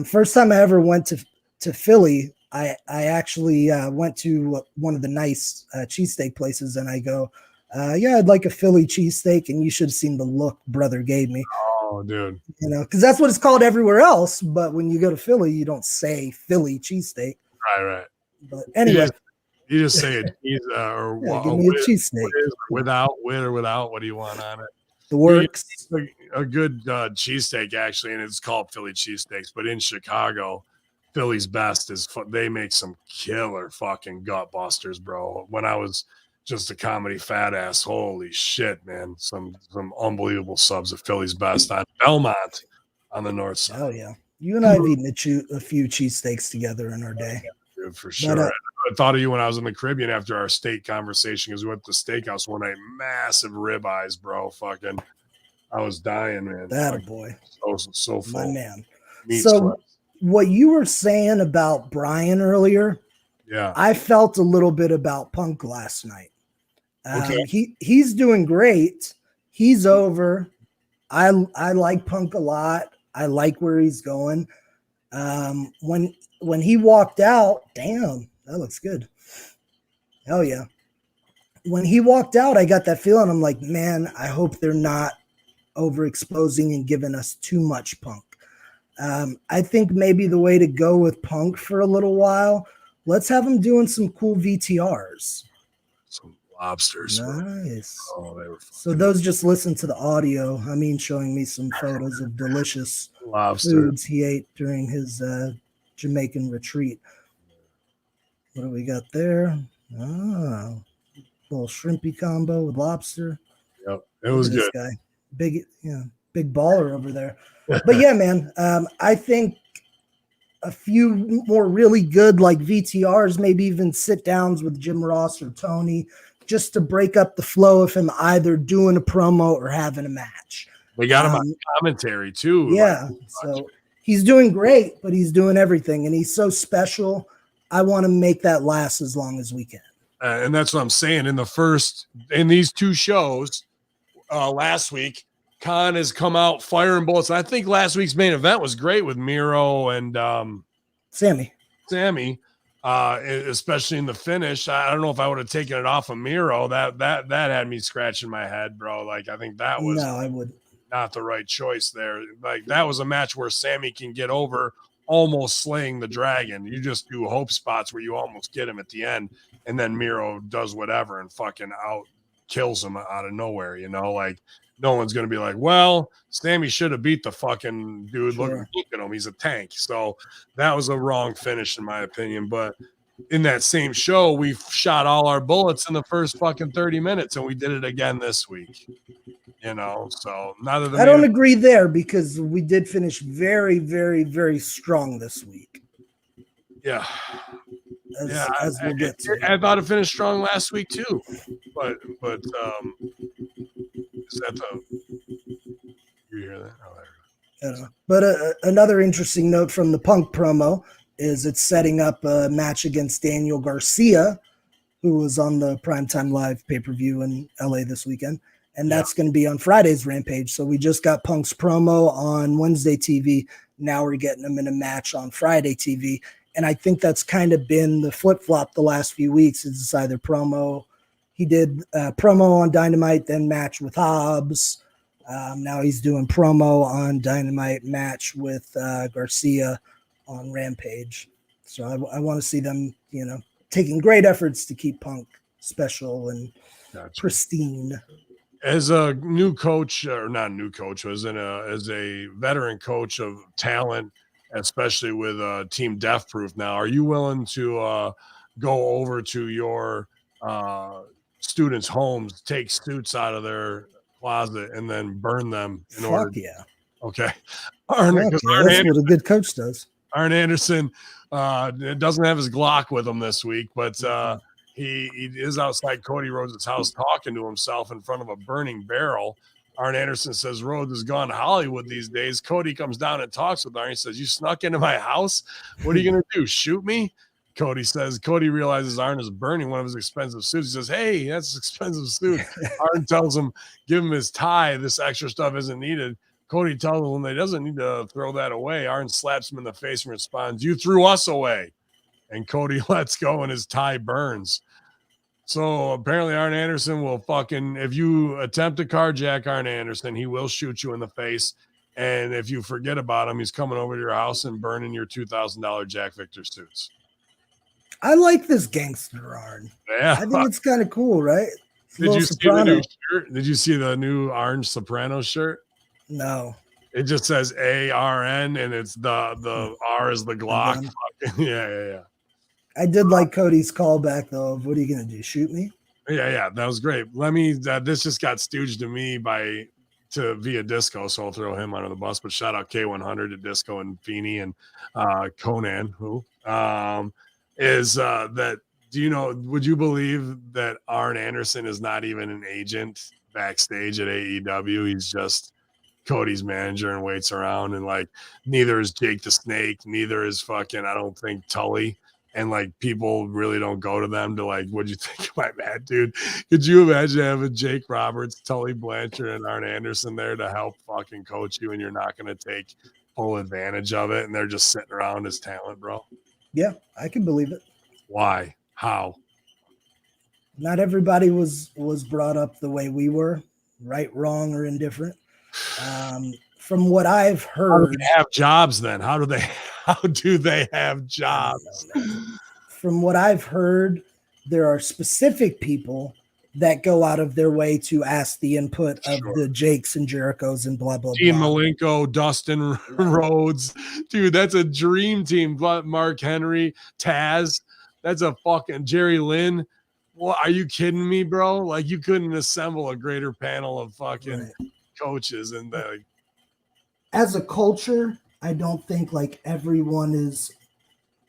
S1: First time I ever went to Philly, I actually went to one of the nice cheesesteak places, and I go, yeah, I'd like a Philly cheesesteak, and you should have seen the look brother gave me.
S2: Oh, dude.
S1: You know, because that's what it's called everywhere else, but when you go to Philly, you don't say Philly cheesesteak.
S2: Right.
S1: But anyway.
S2: You just say it, or
S1: yeah, give me a cheesesteak.
S2: With or without. What do you want on it?
S1: The works.
S2: A good cheesesteak, actually, and it's called Philly cheesesteaks. But in Chicago, Philly's best is they make some killer fucking gut busters, bro. When I was just a comedy fat ass, holy shit, man! Some unbelievable subs at Philly's best on Belmont on the north side.
S1: Oh yeah, you and I have eaten a few cheesesteaks together in our day.
S2: Dude, for sure. But, I thought of you when I was in the Caribbean after our steak conversation because we went to the steakhouse one night. Massive ribeyes, bro. Fucking, I was dying, man.
S1: That a boy.
S2: So full.
S1: My man. What you were saying about Brian earlier,
S2: yeah,
S1: I felt a little bit about Punk last night.
S2: Okay.
S1: He's doing great. He's over. I like Punk a lot. I like where he's going. When he walked out, damn, that looks good. Hell yeah. When he walked out, I got that feeling. I'm like, man, I hope they're not overexposing and giving us too much Punk. I think maybe the way to go with Punk for a little while, let's have him doing some cool VTRs.
S2: Some lobsters.
S1: Nice.
S2: Oh, they were
S1: so those just listen to the audio. I mean, showing me some photos of delicious
S2: lobster
S1: foods he ate during his Jamaican retreat. What do we got there? Little shrimpy combo with lobster.
S2: Yep, it was good.
S1: This guy, big baller over there. But yeah, man, I think a few more really good like VTRs, maybe even sit downs with Jim Ross or Tony, just to break up the flow of him either doing a promo or having a match.
S2: They got him on commentary too.
S1: Yeah, so he's doing great, but he's doing everything, and he's so special. I want to make that last as long as we can.
S2: And that's what I'm saying. In these two shows last week, Khan has come out firing bullets. I think last week's main event was great with Miro and
S1: Sammy,
S2: especially in the finish. I don't know if I would have taken it off of Miro. That had me scratching my head, bro. Like I think that was
S1: I wouldn't.
S2: Not the right choice there. Like that was a match where Sammy can get over, almost slaying the dragon. You just do hope spots where you almost get him at the end, and then Miro does whatever and fucking kills him out of nowhere. You know, like no one's gonna be like, well, Sammy should have beat the fucking dude.
S1: Sure.
S2: Look at him, he's a tank. So that was a wrong finish in my opinion. But in that same show, we shot all our bullets in the first fucking 30 minutes, and we did it again this week. You know, so neither the
S1: I don't agree there because we did finish very, very, very strong this week.
S2: Yeah.
S1: As we'll get to.
S2: I thought it finished strong last week too. But is that you hear that? Oh, there it goes.
S1: But another interesting note from the Punk promo is it's setting up a match against Daniel Garcia, who was on the Primetime Live pay-per-view in LA this weekend. and that's going to be on Friday's Rampage. So we just got Punk's promo on Wednesday TV. Now we're getting him in a match on Friday TV. And I think that's kind of been the flip-flop the last few weeks. It's either promo. He did promo on Dynamite, then match with Hobbs. Now he's doing promo on Dynamite, match with Garcia on Rampage. So I want to see them, taking great efforts to keep Punk special and pristine.
S2: As a new coach, or not new coach, as a veteran coach of talent, especially with Team Death Proof now, are you willing to go over to your students' homes, take suits out of their closet, and then burn them in order?
S1: Yeah.
S2: Okay.
S1: That's what a good coach does.
S2: Arn Anderson doesn't have his Glock with him this week, but he is outside Cody Rhodes' house talking to himself in front of a burning barrel. Arn Anderson says Rhodes has gone to Hollywood these days. Cody comes down and talks with Arn. He says, "You snuck into my house? What are you going to do, shoot me?" Cody realizes Arn is burning one of his expensive suits. He says, "Hey, that's an expensive suit." Arn tells him, give him his tie. This extra stuff isn't needed. Cody tells him he doesn't need to throw that away. Arn slaps him in the face and responds, "You threw us away." And Cody lets go and his tie burns. So apparently Arn Anderson will if you attempt to carjack Arn Anderson, he will shoot you in the face. And if you forget about him, he's coming over to your house and burning your $2,000 Jack Victor suits.
S1: I like this gangster Arn.
S2: Yeah.
S1: I think it's kind of cool, right?
S2: Did you see the new shirt? Did you see the new Arn Soprano shirt?
S1: No.
S2: It just says ARN and it's the R is the Glock. Yeah.
S1: I did like Cody's callback though of what are you gonna do? Shoot me?
S2: Yeah, that was great. This just got stooged to me via Disco, so I'll throw him under the bus. But shout out K100 to Disco and Feeney and Conan, who is that. Do you know? Would you believe that Arn Anderson is not even an agent backstage at AEW? He's just Cody's manager and waits around, and neither is Jake the Snake, neither is I don't think Tully. And people really don't go to them to what'd you think of my man, dude? Could you imagine having Jake Roberts, Tully Blanchard, and Arn Anderson there to help fucking coach you, and you're not going to take full advantage of it, and they're just sitting around as talent, bro?
S1: Yeah, I can believe it.
S2: Why? How?
S1: Not everybody was brought up the way we were, right, wrong, or indifferent. From what I've heard,
S2: how do they have jobs then? How do they have jobs?
S1: From what I've heard, there are specific people that go out of their way to ask the input of the Jakes and Jerichos and blah, blah,
S2: Dean
S1: blah.
S2: Malenko, Dustin Rhodes. Dude, that's a dream team. Mark Henry, Taz. That's a fucking Jerry Lynn. Well, are you kidding me, bro? You couldn't assemble a greater panel of fucking coaches. And
S1: as a culture, I don't think everyone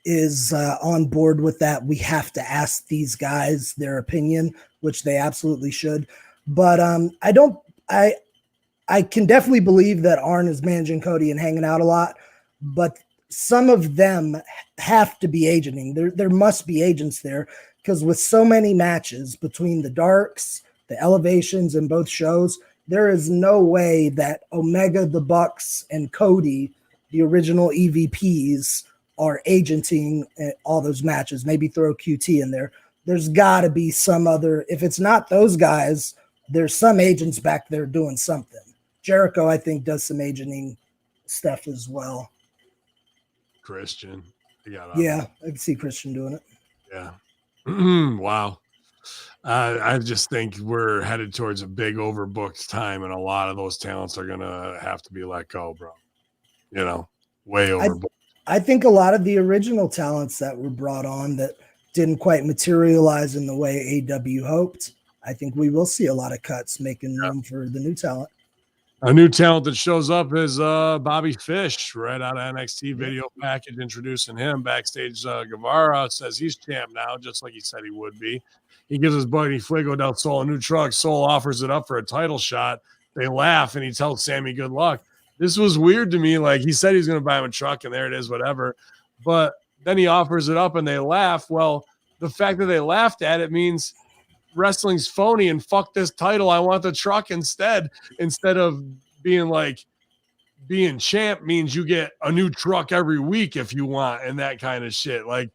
S1: is on board with that. We have to ask these guys their opinion, which they absolutely should. But I can definitely believe that Arn is managing Cody and hanging out a lot, but some of them have to be agenting. There must be agents there, because with so many matches between the Darks, the Elevations, and both shows, there is no way that Omega, the Bucks, and Cody, the original EVPs, are agenting all those matches. Maybe throw QT in there. There's got to be some other. If it's not those guys, there's some agents back there doing something. Jericho, I think, does some agenting stuff as well.
S2: Christian.
S1: Yeah, I can see Christian doing it.
S2: Yeah. Wow. I just think we're headed towards a big overbooked time, and a lot of those talents are going to have to be let go, bro. Way overbooked.
S1: I think a lot of the original talents that were brought on that didn't quite materialize in the way AEW hoped, I think we will see a lot of cuts making room for the new talent.
S2: A new talent that shows up is Bobby Fish, right out of NXT video package, introducing him backstage. Guevara says he's champ now, just like he said he would be. He gives his buddy Fuego del Sol a new truck. Sol offers it up for a title shot. They laugh, and he tells Sammy good luck. This was weird to me. He said he's going to buy him a truck, and there it is, whatever. But then he offers it up, and they laugh. Well, the fact that they laughed at it means wrestling's phony and fuck this title. I want the truck instead of being like, being champ means you get a new truck every week if you want, and that kind of shit. Like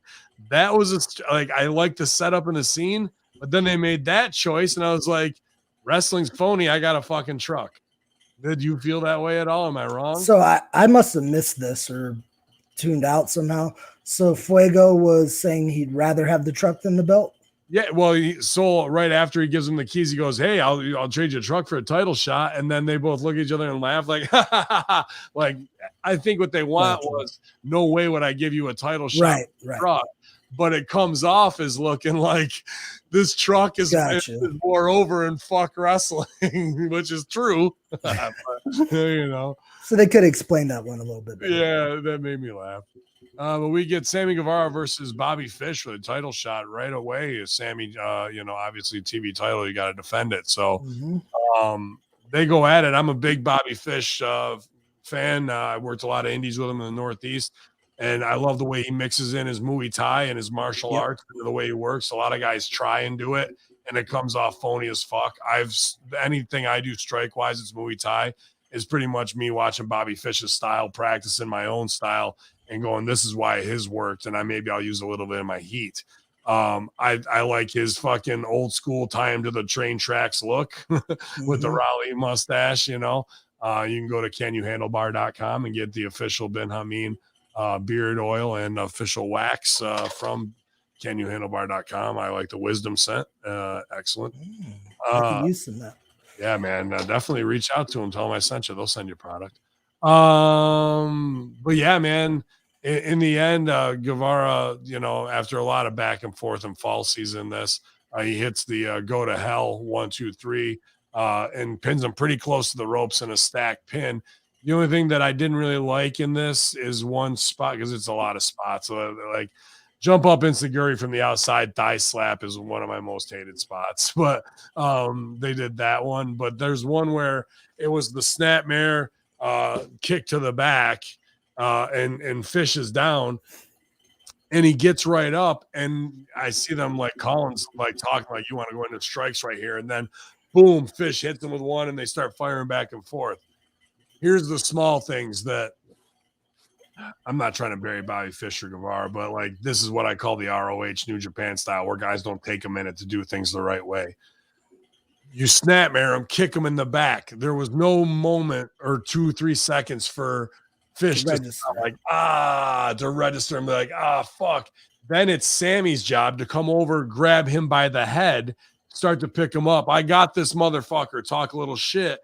S2: that was I like the setup and the scene, but then they made that choice, and I was like, wrestling's phony. I got a fucking truck. Did you feel that way at all? Am I wrong?
S1: So I must have missed this or tuned out somehow. So Fuego was saying he'd rather have the truck than the belt.
S2: Yeah, well, so right after he gives him the keys, he goes, "Hey, I'll trade you a truck for a title shot," and then they both look at each other and laugh, like, ha, ha, ha, ha. Like I think what they want was, no way would I give you a title shot,
S1: right.
S2: Truck. But it comes off as looking like this truck is more over and fuck wrestling, which is true. But, you know,
S1: so they could explain that one a little bit better.
S2: Yeah, that made me laugh. But we get Sammy Guevara versus Bobby Fish for the title shot right away. Sammy, obviously TV title, you got to defend it. So they go at it. I'm a big Bobby Fish fan. I worked a lot of indies with him in the Northeast, and I love the way he mixes in his Muay Thai and his martial arts, and the way he works. A lot of guys try and do it, and it comes off phony as fuck. Anything I do strike wise, it's Muay Thai. Is pretty much me watching Bobby Fish's style, practicing my own style, and going, this is why his worked, and I'll use a little bit of my heat. I like his fucking old school tie him to the train tracks look with the Raleigh mustache, you know. You can go to canyouhandlebar.com and get the official Ben Hamin beard oil and official wax from canyouhandlebar.com. I like the wisdom scent. Excellent.
S1: I could use some of that.
S2: Yeah, man, definitely reach out to them. Tell them I sent you. They'll send you product. But yeah, man, in the end, Guevara, after a lot of back and forth and fall season, he hits the go to hell 1, 2, 3, and pins him pretty close to the ropes in a stack pin. The only thing that I didn't really like in this is one spot, because it's a lot of spots. So like jump up Inseguri from the outside thigh slap is one of my most hated spots, but they did that one. But there's one where it was the snapmare kick to the back, and Fish is down, and he gets right up, and I see them like Collins like talking like, you want to go into strikes right here, and then boom, Fish hits him with one, and they start firing back and forth. Here's the small things that I'm not trying to bury Bobby Fish or Guevara, but like this is what I call the ROH New Japan style, where guys don't take a minute to do things the right way. You snapmare him, kick him in the back. There was no moment or 2-3 seconds for Fish to register and be like, fuck. Then it's Sammy's job to come over, grab him by the head, start to pick him up. I got this motherfucker, talk a little shit.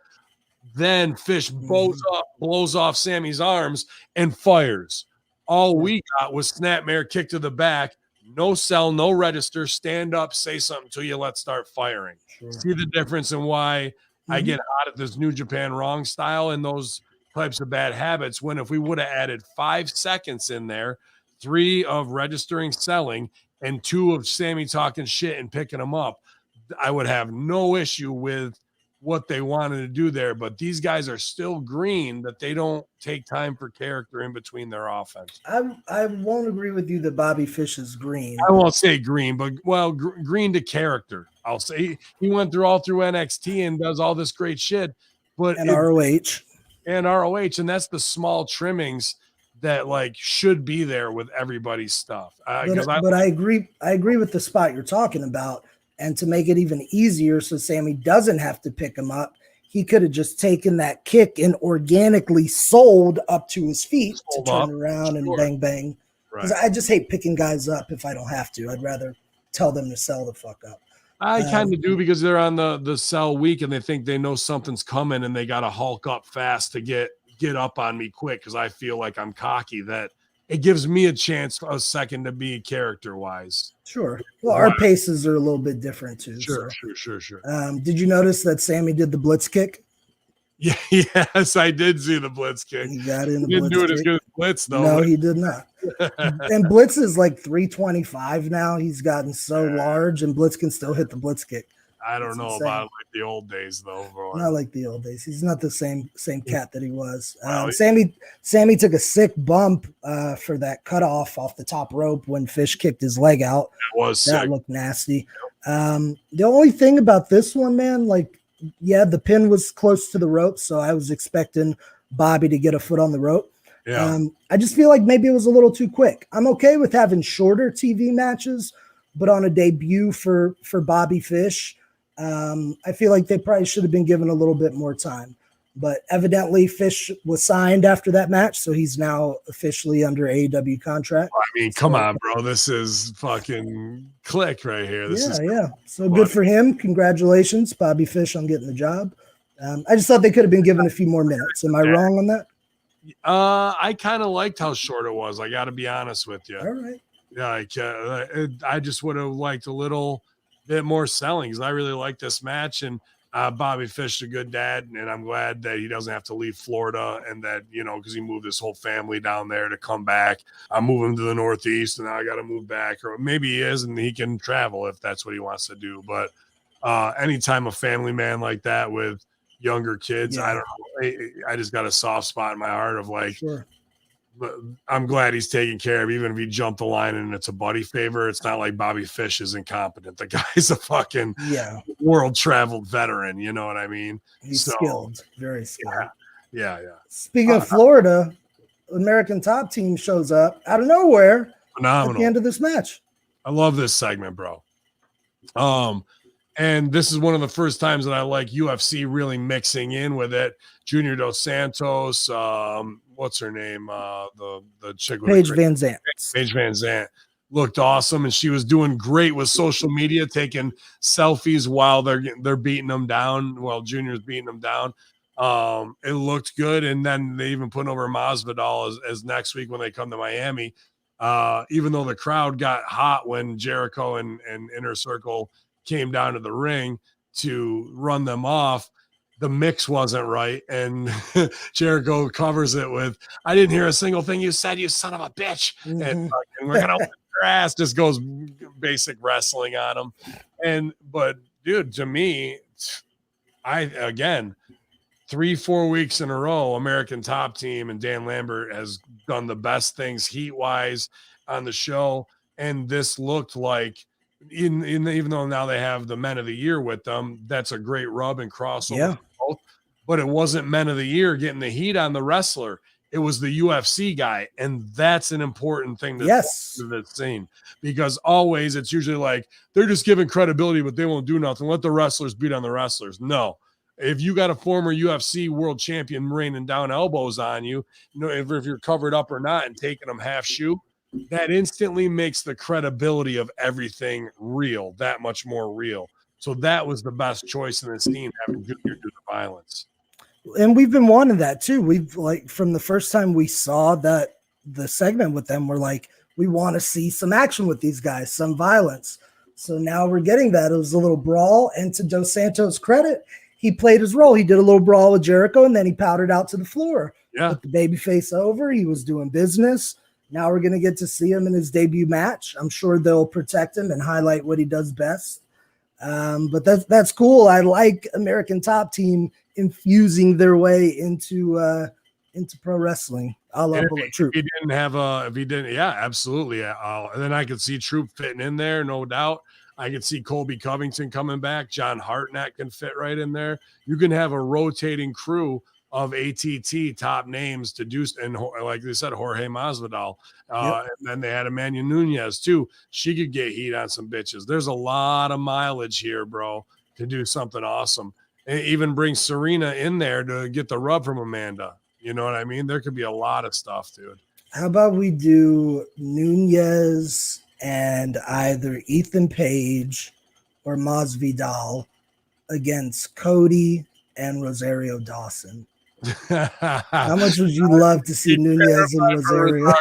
S2: Then Fish blows off Sammy's arms and fires. All we got was snapmare, kick to the back, no sell, no register, stand up, say something to you, let's start firing. Sure. See the difference in why I get hot at this New Japan wrong style and those types of bad habits, when if we would have added 5 seconds in there, 3 of registering, selling, and 2 of Sammy talking shit and picking them up, I would have no issue with what they wanted to do there. But these guys are still green that they don't take time for character in between their offense.
S1: I won't agree with you that Bobby Fish is green.
S2: I won't say green, but green to character. I'll say he went all through NXT and does all this great shit, but
S1: ROH,
S2: and that's the small trimmings that like should be there with everybody's stuff.
S1: But I agree with the spot you're talking about. And to make it even easier so Sammy doesn't have to pick him up, he could have just taken that kick and organically sold up to his feet to turn around and bang, bang. Because I just hate picking guys up if I don't have to. I'd rather tell them to sell the fuck up.
S2: I kind of do, because they're on the sell week and they think they know something's coming and they got to hulk up fast to get up on me quick, because I feel like I'm cocky, that it gives me a chance a second to be character-wise.
S1: Sure. Well, our paces are a little bit different too.
S2: Sure.
S1: Did you notice that Sammy did the blitz kick?
S2: Yeah, yes, I did see the blitz kick.
S1: He got in the
S2: he didn't
S1: blitz
S2: do it
S1: kick.
S2: as good as blitz, though.
S1: No, he did not. And blitz is like 325 now. He's gotten so large, and blitz can still hit the blitz kick.
S2: I don't know about like the old days, though. Bro.
S1: Not like the old days. He's not the same cat that he was.
S2: Wow.
S1: Sammy took a sick bump for that cutoff off the top rope when Fish kicked his leg out.
S2: That
S1: looked nasty. The only thing about this one, man, like, yeah, the pin was close to the rope, so I was expecting Bobby to get a foot on the rope.
S2: Yeah.
S1: I just feel like maybe it was a little too quick. I'm okay with having shorter TV matches, but on a debut for Bobby Fish, I feel like they probably should have been given a little bit more time. But evidently, Fish was signed after that match, so he's now officially under AEW contract.
S2: I mean, come on, bro. This is fucking click right here. This is
S1: So good for him. Congratulations, Bobby Fish, on getting the job. I just thought they could have been given a few more minutes. Am I wrong on that?
S2: I kind of liked how short it was. I got to be honest with you.
S1: All right.
S2: Like, I just would have liked a little bit more selling because I really like this match. And Bobby Fish is a good dad, and I'm glad that he doesn't have to leave Florida and that, because he moved his whole family down there to come back. I'm moving to the Northeast, and now I got to move back. Or maybe he is, and he can travel if that's what he wants to do. But anytime a family man like that with younger kids, I don't know. I just got a soft spot in my heart of like, but I'm glad he's taken care of, even if he jumped the line and it's a buddy favor. It's not like Bobby Fish is incompetent. The guy's a fucking world traveled veteran. You know what I mean?
S1: He's skilled, very skilled.
S2: Yeah.
S1: Speaking of Florida, American Top Team shows up out of nowhere
S2: phenomenal
S1: at the end of this match.
S2: I love this segment, bro. And this is one of the first times that I like UFC really mixing in with it. Junior Dos Santos, what's her name? The chick with
S1: Paige Van Zant.
S2: Paige Van Zant looked awesome, and she was doing great with social media, taking selfies while they're beating them down, while Junior's beating them down. It looked good, and then they even put over Masvidal as next week when they come to Miami. Even though the crowd got hot when Jericho and Inner Circle came down to the ring to run them off, the mix wasn't right, and Jericho covers it with, "I didn't hear a single thing you said, you son of a bitch," and we're gonna whip your ass. Just goes basic wrestling on him. But dude, to me, 3-4 weeks in a row, American Top Team and Dan Lambert has done the best things heat wise on the show, and this looked like, even though now they have the Men of the Year with them, that's a great rub and crossover. Both, but it wasn't Men of the Year getting the heat on the wrestler. It was the UFC guy, and that's an important thing to the scene, because always it's usually like they're just giving credibility, but they won't do nothing. Let the wrestlers beat on the wrestlers. No. If you got a former UFC world champion raining down elbows on you, if you're covered up or not and taking them half shoe, that instantly makes the credibility of everything real, that much more real. So that was the best choice in the scene, having Junior do the violence.
S1: And we've been wanting that too. We've, like, from the first time we saw the segment with them, we're like, we want to see some action with these guys, some violence. So now we're getting that. It was a little brawl, and to Dos Santos' credit, he played his role. He did a little brawl with Jericho, and then he powdered out to the floor. With the babyface over, he was doing business. Now we're going to get to see him in his debut match. I'm sure they'll protect him and highlight what he does best. But that's cool. I like American Top Team infusing their way into pro wrestling. I love Troop.
S2: If he didn't, absolutely. And then I could see Troop fitting in there, no doubt. I could see Colby Covington coming back. John Hartnett can fit right in there. You can have a rotating crew of ATT top names to do, and like they said, Jorge Masvidal. And then they had Emmanuel Nunez too. She could get heat on some bitches. There's a lot of mileage here, bro, to do something awesome. And even bring Serena in there to get the rub from Amanda. You know what I mean? There could be a lot of stuff, dude.
S1: How about we do Nunez and either Ethan Page or Masvidal against Cody and Rosario Dawson? How much would you love to see Nunez and Rosario?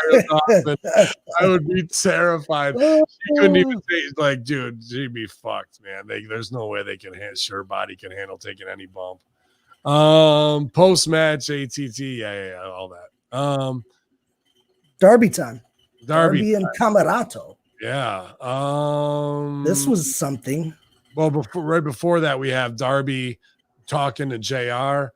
S2: I would be terrified. She couldn't even say, like, dude, she'd be fucked, man. There's no way her body can handle taking any bump. Post match ATT, all that.
S1: Darby time.
S2: Darby
S1: and Camarato.
S2: Yeah.
S1: This was something.
S2: Well, right before that, we have Darby talking to JR.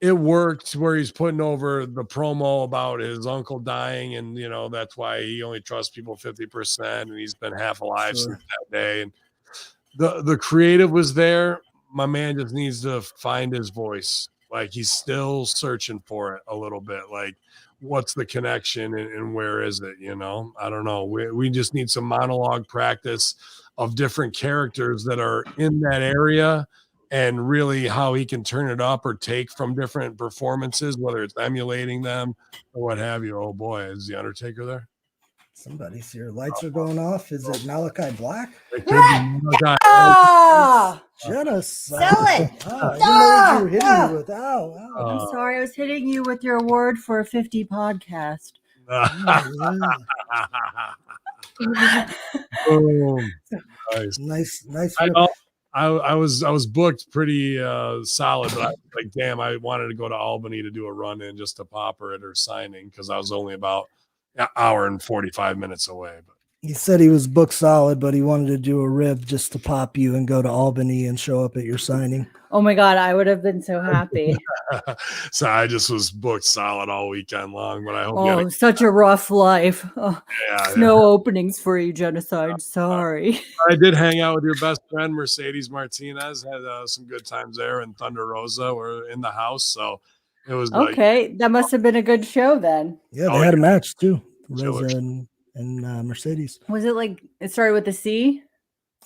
S2: It worked where he's putting over the promo about his uncle dying, and that's why he only trusts people 50%, and he's been half alive since that day. And the creative was there. My man just needs to find his voice. Like he's still searching for it a little bit. Like what's the connection and where is it? You know, I don't know. We just need some monologue practice of different characters that are in that area and really how he can turn it up or take from different performances, whether it's emulating them or what have you. Oh boy, is the Undertaker there?
S1: Somebody's here. Lights are going off. Is it Malachi Black?
S2: It could be Malachi.
S3: Ah!
S1: Jenna,
S3: Sell it.
S1: Oh, I didn't know what you were hitting me with. Ow, ow.
S3: I'm sorry, I was hitting you with your award for a 50 podcast.
S2: Boom.
S1: Nice.
S2: I was booked pretty solid, but I was like, damn, I wanted to go to Albany to do a run in just to pop her at her signing because I was only about an hour and 45 minutes away. But
S1: he said he was booked solid, but he wanted to do a rib just to pop you and go to Albany and show up at your signing.
S3: Oh my God, I would have been so happy.
S2: So I just was booked solid all weekend long, but I hope
S3: such a rough life. Oh, no openings for you, Genocide. Sorry.
S2: I did hang out with your best friend, Mercedes Martinez, had some good times there, and Thunder Rosa were in the house. So it was
S3: okay. That must have been a good show then.
S1: Yeah, they had a match too. Rosa and Mercedes.
S3: Was it like it started with a C?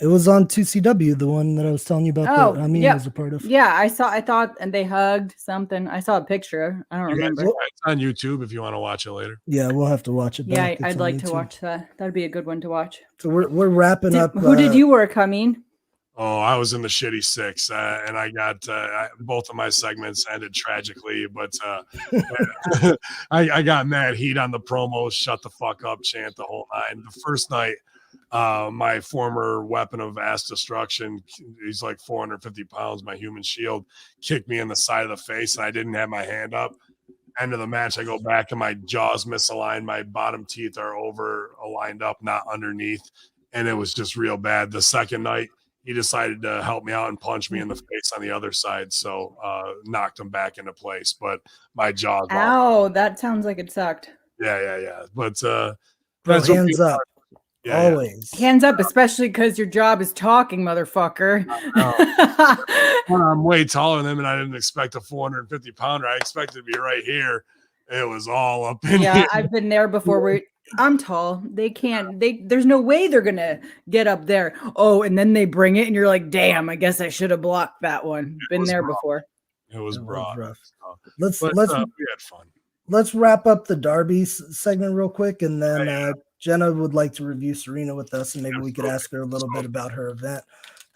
S1: It was on 2CW, the one that I was telling you about.
S3: Oh,
S1: that Hamin was a part of.
S3: Yeah, I thought, and they hugged something. I saw a picture. I don't remember.
S2: It's on YouTube if you want to watch it later.
S1: Yeah, we'll have to watch it.
S3: Yeah, I'd like to watch that. That'd be a good one to watch.
S1: So we're wrapping up.
S3: Who did you work, Hamin?
S2: Oh, I was in the shitty six, and I got both of my segments ended tragically. But I got mad heat on the promos, shut the fuck up, chant the whole nine. The first night, my former weapon of mass destruction, he's like 450 pounds, my human shield, kicked me in the side of the face, and I didn't have my hand up. End of the match, I go back and my jaws misaligned, my bottom teeth are over aligned up, not underneath, and it was just real bad. The second night, he decided to help me out and punch me in the face on the other side, so knocked him back into place. But my jaws.
S3: Ow, that sounds like it sucked.
S2: Yeah. But
S1: that's hands up.
S2: Yeah,
S1: always.
S3: Hands up, especially because your job is talking, motherfucker.
S2: I'm way taller than him, and I didn't expect a 450 pounder. I expected to be right here. It was all up in here.
S3: I've been there before. I'm tall. They can't. There's no way they're gonna get up there. Oh, and then they bring it, and you're like, "Damn, I guess I should have blocked that one." Been there before.
S2: It was rough.
S1: Let's
S2: we had fun.
S1: Let's wrap up the Derby segment real quick, and then Jenna would like to review Serena with us, and maybe we could ask her a little bit about her event.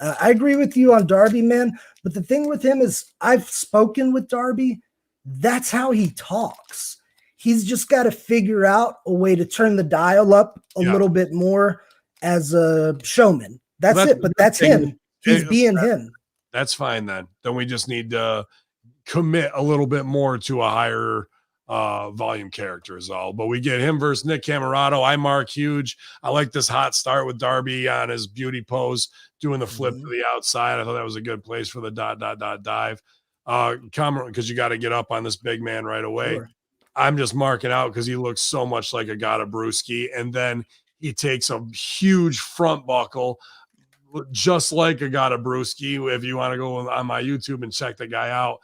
S1: I agree with you on Darby, man. But the thing with him is, I've spoken with Darby. That's how he talks. He's just got to figure out a way to turn the dial up a little bit more as a showman. That's it. But that's him. He's being him.
S2: That's fine then. Then we just need to commit a little bit more to a higher volume character is all. But we get him versus Nick Camerato. I mark huge. I like this hot start with Darby on his beauty pose, doing the flip to the outside. I thought that was a good place for the dive. Because you got to get up on this big man right away. Sure. I'm just marking out because he looks so much like Agata Brewski. And then he takes a huge front buckle, just like Agata Brewski. If you want to go on my YouTube and check the guy out,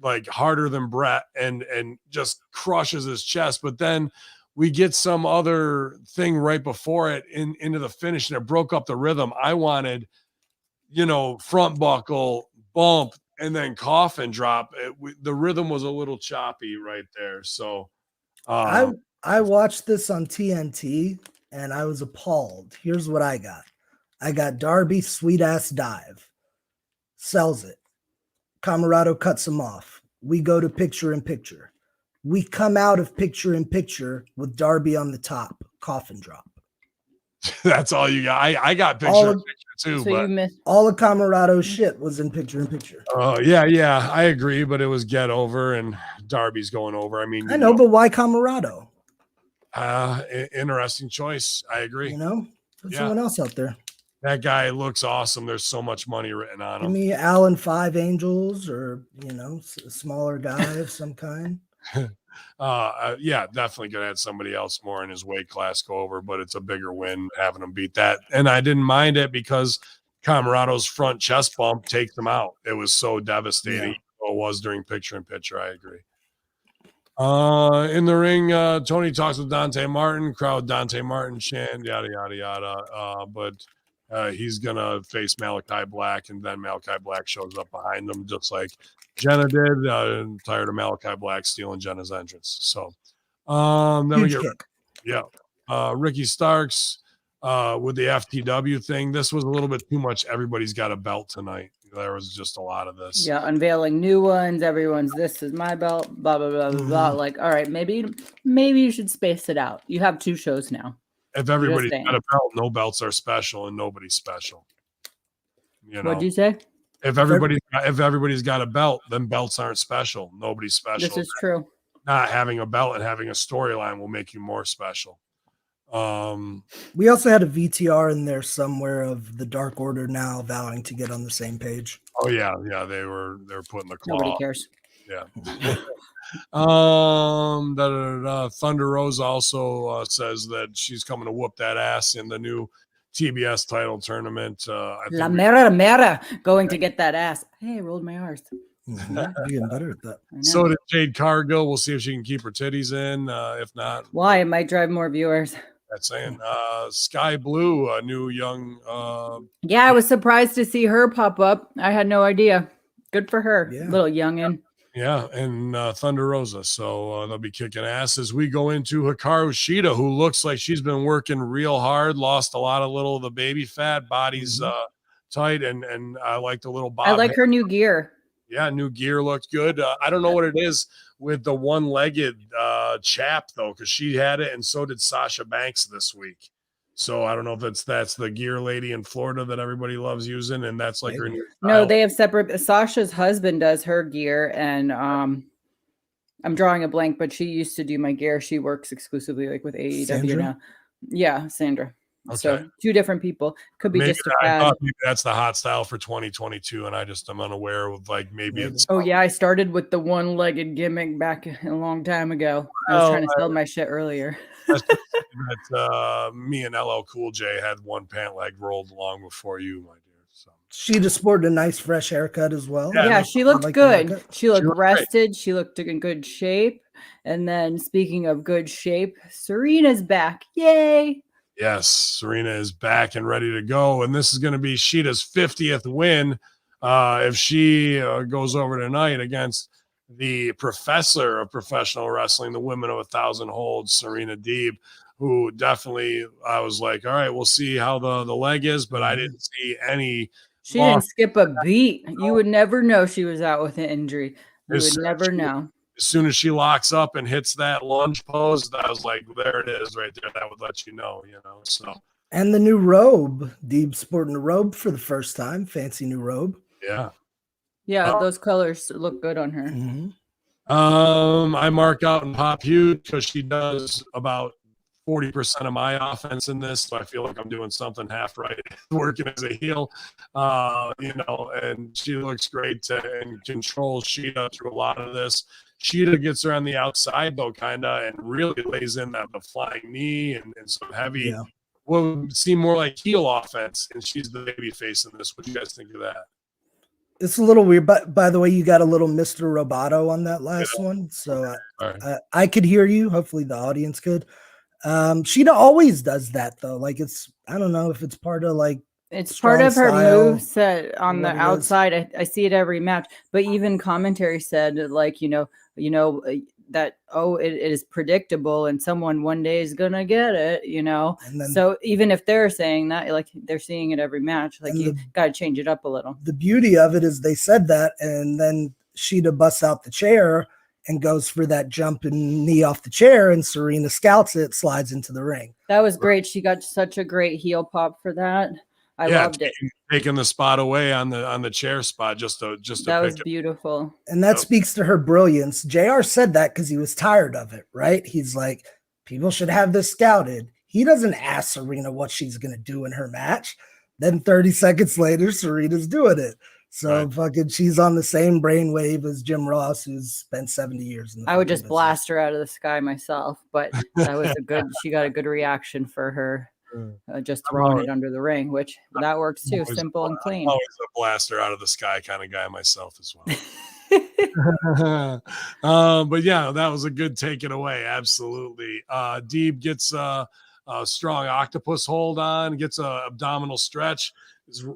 S2: like harder than Brett, and just crushes his chest. But then we get some other thing right before it into the finish, and it broke up the rhythm. I wanted, front buckle, bump, and then coffin drop. The rhythm was a little choppy right there. So
S1: I watched this on TNT and I was appalled. Here's what I got. I got Darby sweet ass dive. Sells it. Camarado cuts him off. We go to picture in picture. We come out of picture in picture with Darby on the top. Coffin drop.
S2: That's all you got. I got picture in picture too.
S3: So
S2: but
S3: you missed
S1: all of Camarado's shit was in picture.
S2: Oh yeah, I agree. But it was get over, and Darby's going over. I mean,
S1: I know, but why Camarado?
S2: Interesting choice. I agree.
S1: There's someone else out there.
S2: That guy looks awesome. There's so much money written on him.
S1: Give me Allen 5 Angels, or a smaller guy of some kind.
S2: Yeah, definitely gonna have somebody else more in his weight class go over, but it's a bigger win having him beat that. And I didn't mind it because Camarado's front chest bump takes him out. It was so devastating.
S1: Yeah.
S2: It was during picture-in-picture. I agree. In the ring, Tony talks with Dante Martin. Crowd Dante Martin chant, yada, yada, yada. But he's going to face Malachi Black, and then Malachi Black shows up behind him, just like Jenna did. Tired of Malachi Black stealing Jenna's entrance. So then
S1: Huge
S2: we get
S1: kick.
S2: Ricky Starks with the FTW thing. This was a little bit too much. Everybody's got a belt tonight. There was just a lot of this.
S3: Yeah, unveiling new ones. Everyone's, this is my belt, blah, blah, blah, blah, blah. Like, all right, maybe you should space it out. You have 2 shows now.
S2: If everybody's got a belt, no belts are special and nobody's special. You know,
S3: what'd you say?
S2: If everybody's got a belt, then belts aren't special. Nobody's special.
S3: This is true.
S2: Not having a belt and having a storyline will make you more special.
S1: We also had a VTR in there somewhere of the Dark Order now vowing to get on the same page.
S2: Oh yeah, they were putting the claw.
S3: Nobody cares.
S2: Yeah. Thunder Rosa also says that she's coming to whoop that ass in the new TBS title tournament.
S3: La Mera going to get that ass. Hey, I rolled my R's.
S1: You're getting better at that.
S2: So did Jade Cargill. We'll see if she can keep her titties in. If not,
S3: why? It might drive more viewers.
S2: That's saying Sky Blue, a new young.
S3: Yeah, I was surprised to see her pop up. I had no idea. Good for her, little youngin.
S2: Yeah, and Thunder Rosa. So they'll be kicking ass as we go into Hikaru Shida, who looks like she's been working real hard. Lost a lot of the baby fat. Body's tight, and I like the little bob.
S3: I like her new gear.
S2: Yeah, new gear looked good. I don't know what it is with the one-legged chap, though, because she had it, and so did Sasha Banks this week. So I don't know if that's the gear lady in Florida that everybody loves using, and that's like her new style.
S3: No, they have separate. Sasha's husband does her gear, and I'm drawing a blank, but she used to do my gear. She works exclusively like with AEW
S1: Sandra?
S3: now. Yeah, Sandra.
S2: Okay.
S3: So 2 different people. Could be
S2: Maybe
S3: just a
S2: I
S3: fad.
S2: thought maybe that's the hot style for 2022, and I'm unaware of like maybe it's.
S3: Oh yeah, I started with the one-legged gimmick back a long time ago. I was trying to sell my shit earlier.
S2: that me and LL Cool J had one pant leg rolled long before you, my dear. So
S1: She just sported a nice fresh haircut as well.
S3: Yeah, she looked
S1: the
S3: good.
S1: haircut.
S3: She looked
S2: looked
S3: rested. She looked in good shape. And then speaking of good shape, Serena's back. Yay!
S2: Yes, Serena is back and ready to go, and this is going to be Shida's 50th win if she goes over tonight against the professor of professional wrestling, the Women of 1,000 Holds, Serena Deeb, who definitely I was like, all right, we'll see how the leg is, but I didn't see any.
S3: She didn't skip a beat. You would never know she was out with an injury. You
S2: As
S3: would never know.
S2: As soon as she locks up and hits that lunge pose, I was like, there it is right there. That would let you know, so.
S1: And the new robe. Deeb sporting a robe for the first time. Fancy new robe.
S2: Yeah.
S3: Yeah, those colors look good on her.
S1: Mm-hmm.
S2: I mark out and pop huge because she does about 40% of my offense in this, so I feel like I'm doing something half right, working as a heel, and she looks great and controls Shida through a lot of this. Shida gets her on the outside, though, kind of, and really lays in the flying knee and some heavy, what would seem more like heel offense, and she's the baby face in this. What do you guys think of that?
S1: It's a little weird, but by the way, you got a little Mr. Roboto on that last one, so I could hear you. Hopefully the audience could. Sheena always does that though. Like I don't know if it's part of like
S3: it's part of her
S1: style,
S3: moveset on the outside. I see it every match, but even commentary said like, that, it is predictable and someone one day is going to get it, And then, so even if they're saying that, like they're seeing it every match, like you got to change it up a little.
S1: The beauty of it is they said that, and then Shida busts out the chair and goes for that jumping knee off the chair, and Serena scouts it, slides into the ring.
S3: That was great. She got such a great heel pop for that. I loved it.
S2: Taking the spot away on the chair spot, just
S3: that was beautiful.
S1: And that speaks to her brilliance. JR said that because he was tired of it, right? He's like, people should have this scouted. He doesn't ask Serena what she's going to do in her match. Then 30 seconds later, Serena's doing it. So fucking she's on the same brainwave as Jim Ross, who's spent 70 years in the
S3: I would just blast her out of the sky myself, but that was she got a good reaction for her just throwing it under the ring, which that works too. Simple and clean.
S2: I'm always a blaster out of the sky kind of guy myself as well. But yeah, that was a good take it away. Absolutely. Deeb gets a strong octopus hold on, gets a abdominal stretch,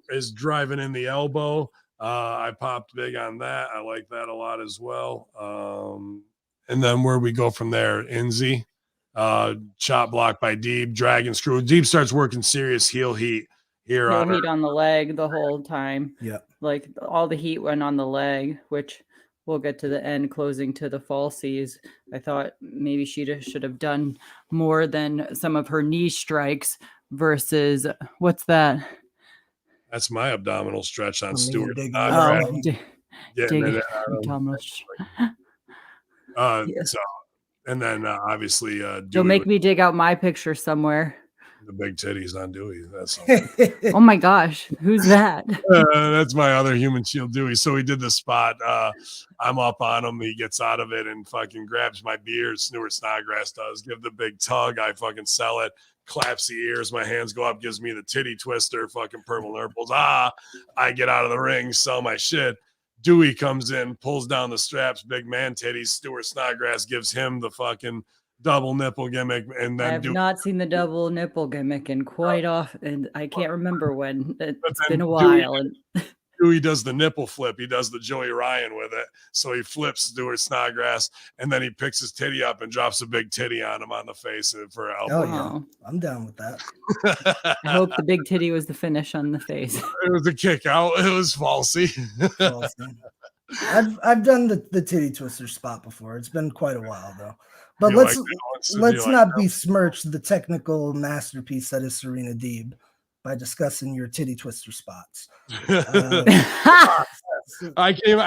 S2: is driving in the elbow. I popped big on that. I like that a lot as well. And then where we go from there, Inzi, chop block by Deeb, dragon screw. Deeb starts working serious heel heat here.
S3: Heel heat on the leg the whole time.
S1: Yeah.
S3: Like all the heat went on the leg, which we'll get to the end closing to the falsies. I thought maybe she should have done more than some of her knee strikes versus what's that?
S2: That's my abdominal stretch on Stewart.
S3: Abdominal.
S2: So, and then obviously,
S3: don't make me dig out my picture somewhere.
S2: The big titties on Dewey. That's
S3: oh my gosh, who's that?
S2: That's my other human shield, Dewey. So he did the spot. I'm up on him. He gets out of it and fucking grabs my beard. Stewart Snodgrass does. Give the big tug. I fucking sell it. Claps the ears. My hands go up. Gives me the titty twister. Fucking purple nurples. I get out of the ring. Sell my shit. Dewey comes in, pulls down the straps. Big man titties. Stewart Snodgrass gives him the fucking double nipple gimmick, and then
S3: I have not seen the double nipple gimmick in quite often, and I can't remember when. It's been a while.
S2: Dewey does the nipple flip. He does the Joey Ryan with it. So he flips Stewart Snodgrass, and then he picks his titty up and drops a big titty on him on the face for an elbow.
S1: Oh yeah, I'm down with that.
S3: I hope the big titty was the finish on the face.
S2: It was a kick out. It was falsy.
S1: I've done the titty twister spot before. It's been quite a while though. But let's not besmirch the technical masterpiece that is Serena Deeb by discussing your titty twister spots.
S2: I came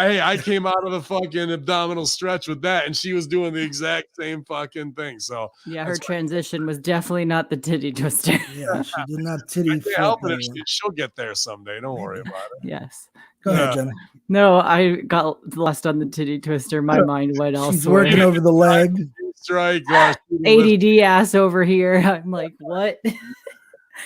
S2: out of the fucking abdominal stretch with that, and she was doing the exact same fucking thing. So
S3: yeah, her transition was definitely not the titty twister.
S1: Yeah, she did not titty.
S2: She'll get there someday. Don't worry about it.
S3: Yes.
S1: Go ahead, Jenna.
S3: No, I got lost on the titty twister. My mind went elsewhere.
S1: She's working over the leg.
S2: Strike.
S3: ADD ass over here. I'm like, what?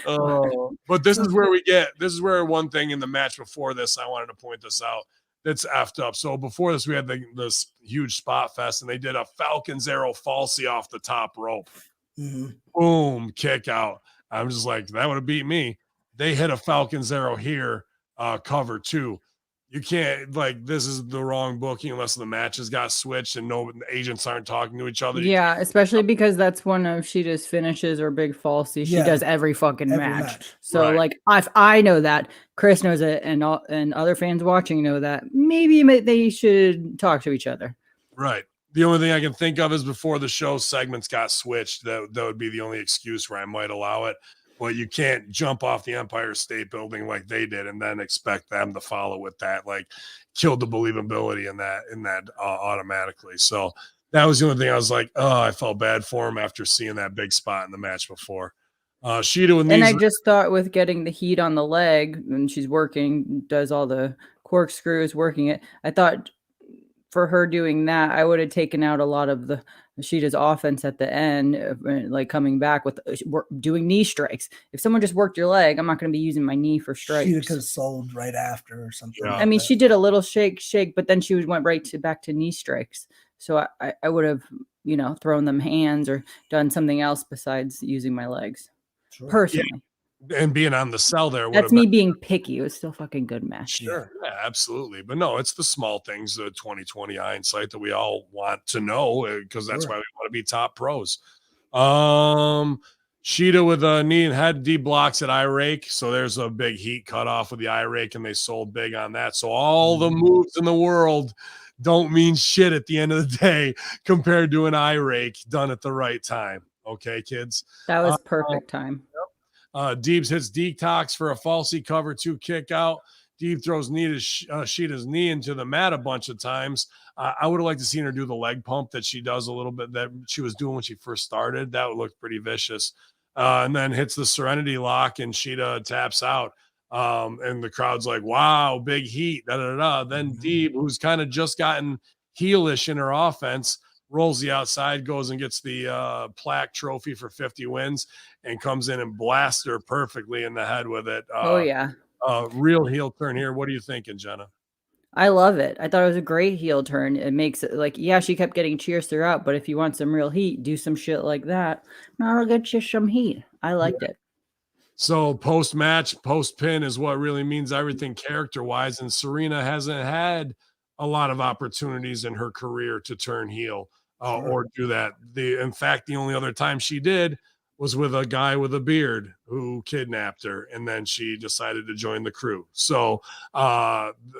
S2: But this is where one thing in the match before this, I wanted to point this out. That's effed up. So before this, we had this huge spot fest, and they did a Falcon's Arrow falsie off the top rope.
S1: Mm-hmm.
S2: Boom, kick out. I'm just like, that would have beat me. They hit a Falcon's Arrow here, cover too. You can't, like, this is the wrong booking unless the matches got switched and the agents aren't talking to each other.
S3: Yeah, especially because that's one of Sheeta's finishes or big falsies. She does every fucking match. So, like, if I know that, Chris knows it, and other fans watching know that, maybe they should talk to each other.
S2: Right. The only thing I can think of is before the show segments got switched. That would be the only excuse where I might allow it. But you can't jump off the Empire State Building like they did and then expect them to follow with that. Like, killed the believability in that automatically. So that was the only thing I was like, oh, I felt bad for him after seeing that big spot in the match before. Sheeta with
S3: and I just thought with getting the heat on the leg, and she's working, does all the corkscrews, working it. I thought for her doing that, I would have taken out a lot of the Sheeta's offense at the end, like coming back with doing knee strikes. If someone just worked your leg, I'm not going to be using my knee for strikes.
S1: Sheeta could have sold right after or something.
S2: Yeah.
S1: Like
S3: I mean,
S1: that.
S3: she did a little shake, but then she went back to knee strikes. So I would have, thrown them hands or done something else besides using my legs. Sure. Personally.
S2: Yeah. And being on the cell there.
S3: That's me being picky. It was still fucking good match.
S2: Sure. Yeah, absolutely. But no, it's the small things, the 2020 hindsight that we all want to know because that's why we want to be top pros. Sheeta with a knee and head D blocks at eye rake. So there's a big heat cut off with the eye rake, and they sold big on that. So all the moves in the world don't mean shit at the end of the day compared to an eye rake done at the right time. Okay, kids.
S3: That was perfect time.
S2: Deebs hits detox for a falsie cover 2 kick out. Deeb throws Sheeta's knee into the mat a bunch of times. I would have liked to see her do the leg pump that she does a little bit that she was doing when she first started. That would look pretty vicious. And then hits the Serenity lock and Sheeta taps out. And the crowd's like, wow, big heat. Then Deeb, who's kind of just gotten heelish in her offense, rolls the outside, goes and gets the plaque trophy for 50 wins, and comes in and blasts her perfectly in the head with it.
S3: Oh yeah.
S2: Real heel turn here. What are you thinking, Jenna?
S3: I love it. I thought it was a great heel turn. It makes it like, yeah, she kept getting cheers throughout, but if you want some real heat, do some shit like that. I'll get you some heat. I liked it.
S2: So post-match, post-pin is what really means everything character-wise, and Serena hasn't had a lot of opportunities in her career to turn heel or do that. In fact, the only other time she did was with a guy with a beard who kidnapped her, and then she decided to join the crew. So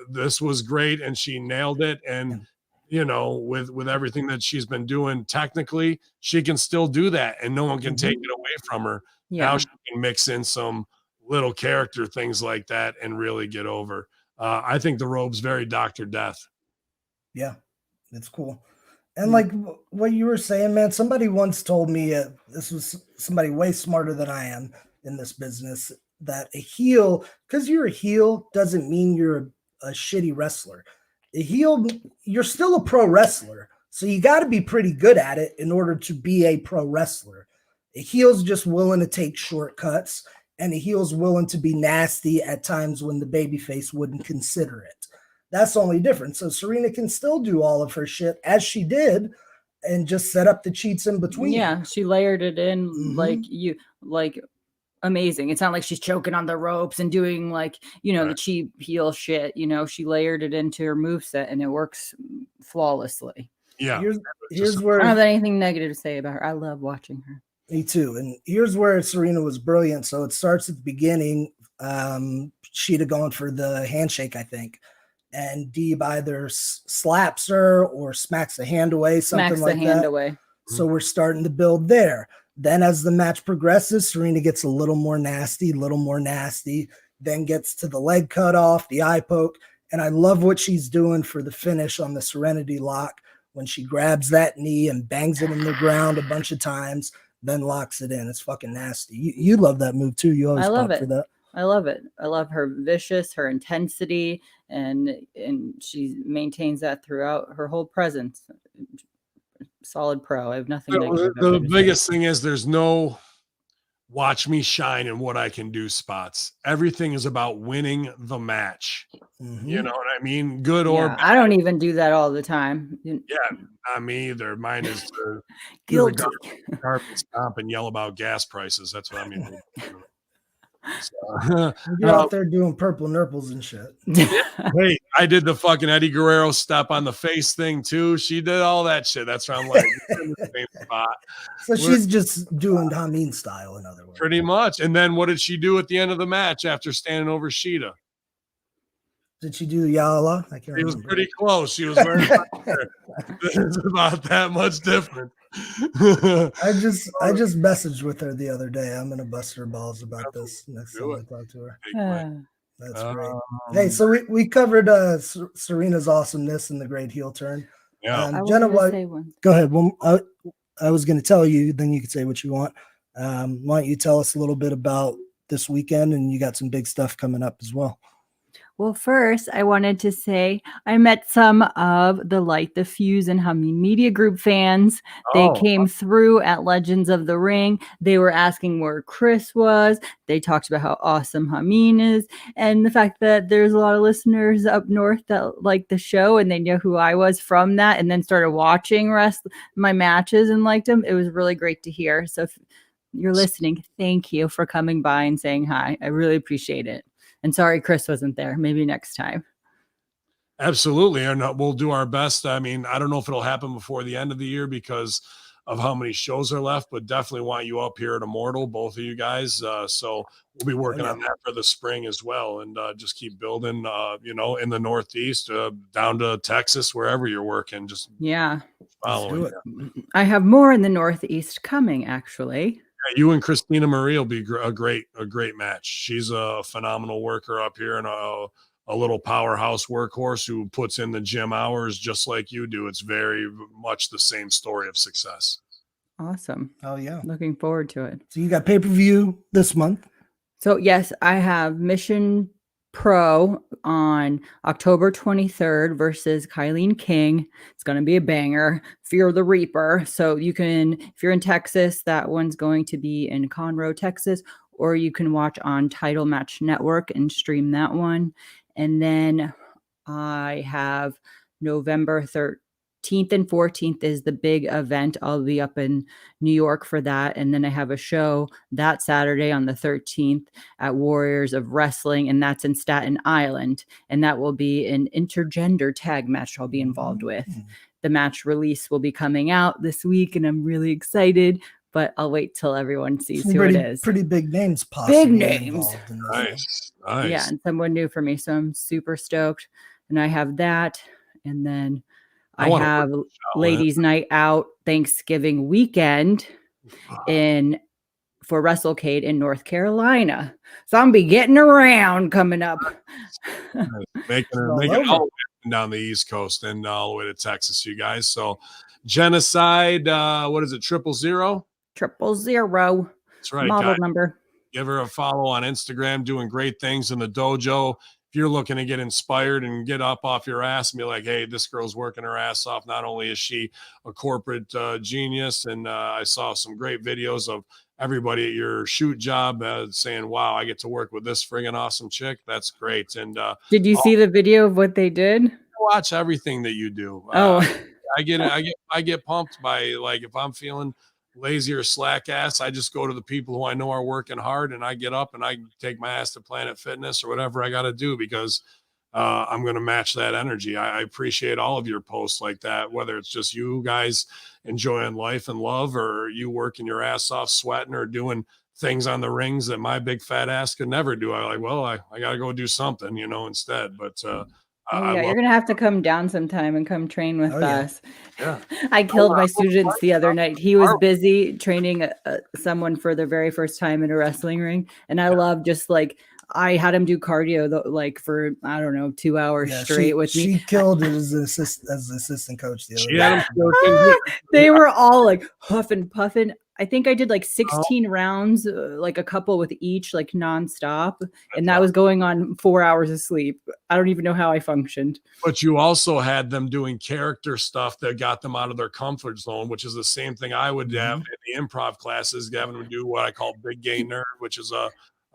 S2: this was great, and she nailed it. And you know, with everything that she's been doing, technically, she can still do that, and no one can take it away from her.
S3: Yeah.
S2: Now she can mix in some little character things like that and really get over. I think the robe's very Dr. Death.
S1: Yeah, it's cool. And like what you were saying, man, somebody once told me, this was somebody way smarter than I am in this business, that a heel, because you're a heel, doesn't mean you're a shitty wrestler. A heel, you're still a pro wrestler. So you got to be pretty good at it in order to be a pro wrestler. A heel's just willing to take shortcuts, and a heel's willing to be nasty at times when the babyface wouldn't consider it. That's the only difference. So Serena can still do all of her shit as she did and just set up the cheats in between.
S3: Yeah, she layered it in like amazing. It's not like she's choking on the ropes and doing like, you know, the cheap heel shit. You know, she layered it into her moveset and it works flawlessly.
S2: Yeah.
S1: Here's where
S3: I don't have anything negative to say about her. I love watching her.
S1: Me too. And here's where Serena was brilliant. So it starts at the beginning. She'd have gone for the handshake, I think. And Deeb either slaps her or smacks the hand away, something like that. Smacks the hand away. So we're starting to build there. Then as the match progresses, Serena gets a little more nasty, then gets to the leg cut off, the eye poke. And I love what she's doing for the finish on the Serenity Lock when she grabs that knee and bangs it in the ground a bunch of times, then locks it in. It's fucking nasty. You love that move too. You always pop for that.
S3: I love it. I love her vicious, her intensity, and she maintains that throughout her whole presence. Solid pro. I have nothing negative.
S2: The biggest thing is there's no watch me shine and what I can do spots. Everything is about winning the match. Mm-hmm. You know what I mean? Good or bad.
S3: I don't even do that all the time.
S2: Yeah, not me either. Mine is to
S3: guilty.
S2: Garbage stomp and yell about gas prices. That's what I mean.
S1: So, you're out there doing purple nurples and shit.
S2: Hey, I did the fucking Eddie Guerrero step on the face thing too. She did all that shit. That's why I'm like in the same spot.
S1: So she's just doing Hamin style, in other words.
S2: Pretty much. And then what did she do at the end of the match after standing over Sheeta?
S1: Did she do Yala? I can't remember.
S2: It was pretty close. She was wearing it's about that much different.
S1: I just messaged with her the other day. I'm gonna bust her balls about this next time I talk to her. That's great. Hey, so we covered Serena's awesomeness and the great heel turn.
S2: Yeah,
S1: Jenna, go ahead. Well, I was going to tell you, then you could say what you want. Why don't you tell us a little bit about this weekend? And you got some big stuff coming up as well.
S3: Well, first, I wanted to say I met some of the Light the Fuse and Hamin Media Group fans. They came through at Legends of the Ring. They were asking where Chris was. They talked about how awesome Hamin is and the fact that there's a lot of listeners up north that like the show and they know who I was from that and then started watching my matches and liked them. It was really great to hear. So if you're listening, thank you for coming by and saying hi. I really appreciate it. And sorry, Chris wasn't there. Maybe next time.
S2: Absolutely. And we'll do our best. I mean, I don't know if it'll happen before the end of the year because of how many shows are left, but definitely want you up here at Immortal, both of you guys. So we'll be working on that for the spring as well. And just keep building, in the Northeast, down to Texas, wherever you're working. Just following.
S3: I have more in the Northeast coming, actually.
S2: You and Christina Marie will be a great match. She's a phenomenal worker up here and a little powerhouse workhorse who puts in the gym hours just like you do. It's very much the same story of success.
S3: Awesome.
S1: Oh yeah.
S3: Looking forward to it.
S1: So you got pay-per-view this month.
S3: So yes, I have Mission Pro on October 23rd versus Kylene King. It's going to be a banger. Fear the Reaper. So you can, if you're in Texas, that one's going to be in Conroe, Texas, or you can watch on Title Match Network and stream that one. And then I have November 13th and 14th is the big event. I'll be up in New York for that. And then I have a show that Saturday on the 13th at Warriors of Wrestling, and that's in Staten Island. And that will be an intergender tag match I'll be involved with. The match release will be coming out this week, and I'm really excited. But I'll wait till everyone sees who it is.
S1: Pretty big names, possibly.
S3: Big names.
S2: Nice.
S3: Yeah, and someone new for me. So I'm super stoked. And I have that. And then I have Ladies Night Out Thanksgiving weekend for WrestleCade in North Carolina. So I'm be getting around coming up.
S2: making it all down the East Coast and all the way to Texas, you guys. So Genocide, what is it? 000?
S3: 000.
S2: That's right.
S3: Model
S2: guys.
S3: number.
S2: Give her a follow on Instagram, doing great things in the dojo. If you're looking to get inspired and get up off your ass and be like, hey, this girl's working her ass off. Not only is she a corporate genius, and I saw some great videos of everybody at your shoot job saying, wow, I get to work with this friggin' awesome chick. That's great. And
S3: did you see the video of what they did?
S2: Watch everything that you do. I get pumped by, like, if I'm feeling lazy or slack ass, I just go to the people who I know are working hard, and I get up and I take my ass to Planet Fitness or whatever I got to do, because I'm going to match that energy. I appreciate all of your posts like that, whether it's just you guys enjoying life and love, or you working your ass off, sweating, or doing things on the rings that my big fat ass could never do. I got to go do something, instead. But
S3: you're gonna have to come down sometime and come train with us.
S2: Yeah.
S3: I killed my students the other night. He was busy training someone for their very first time in a wrestling ring, and I love just like I had him do cardio like for 2 hours straight with me.
S1: She killed it as assistant coach the other day.
S3: They were all like huffing, puffing. I think I did like 16 rounds, like a couple with each, like nonstop. And that was going on 4 hours of sleep. I don't even know how I functioned. But
S2: you also had them doing character stuff that got them out of their comfort zone, which is the same thing I would have in the improv classes. Gavin would do what I call Big Gay Nerd, which is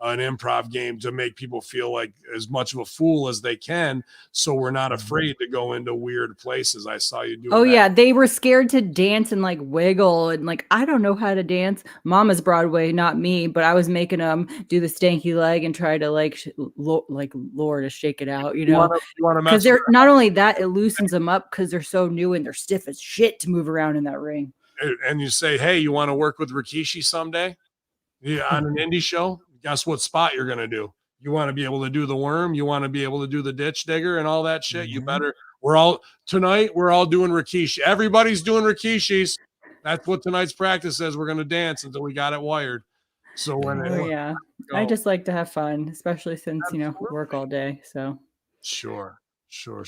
S2: an improv game to make people feel like as much of a fool as they can, so we're not afraid to go into weird places. I saw you do.
S3: Yeah, they were scared to dance and like wiggle, and like I don't know how to dance. Mama's Broadway, not me, but I was making them do the stanky leg and try to like lure to shake it out, because they're not only that, it loosens them up because they're so new and they're stiff as shit to move around in that ring.
S2: And you say, hey, you want to work with Rikishi someday? Yeah, on an indie show. Guess what spot you're going to do? You want to be able to do the worm. You want to be able to do the ditch digger and all that shit. You better. We're all doing Rikishi. Everybody's doing Rikishis. That's what tonight's practice is. We're going to dance until we got it wired. So when
S3: I just like to have fun, especially since, work all day. So
S2: sure.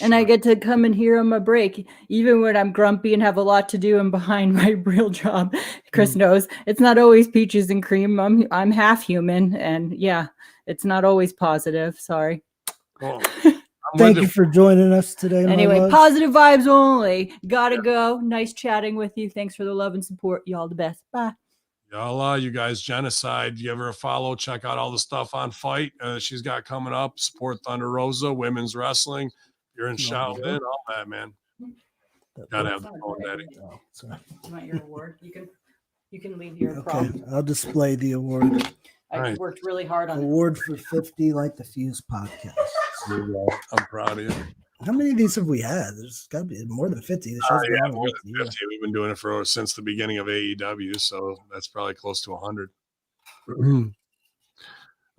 S3: And I get to come in here on my break, even when I'm grumpy and have a lot to do and behind my real job. Chris knows it's not always peaches and cream. I'm half human, and it's not always positive. Sorry.
S2: Well,
S1: thank you for joining us today.
S3: Anyway, positive vibes only. Gotta go. Nice chatting with you. Thanks for the love and support. Y'all the best. Bye.
S2: Y'all, you guys, Genocide. Give her a follow. Check out all the stuff on Fight she's got coming up. Support Thunder Rosa, women's wrestling. You're in Shaolin, all that, man. Gotta have the phone, Daddy.
S3: You want your award? You can leave your
S1: prop. I'll display the award.
S3: I worked really hard on
S1: award for 50 Like the Fuse podcast.
S2: I'm proud of you.
S1: How many of these have we had? There's got to be more than 50.
S2: More than 50. We've been doing it since the beginning of AEW, so that's probably close to 100.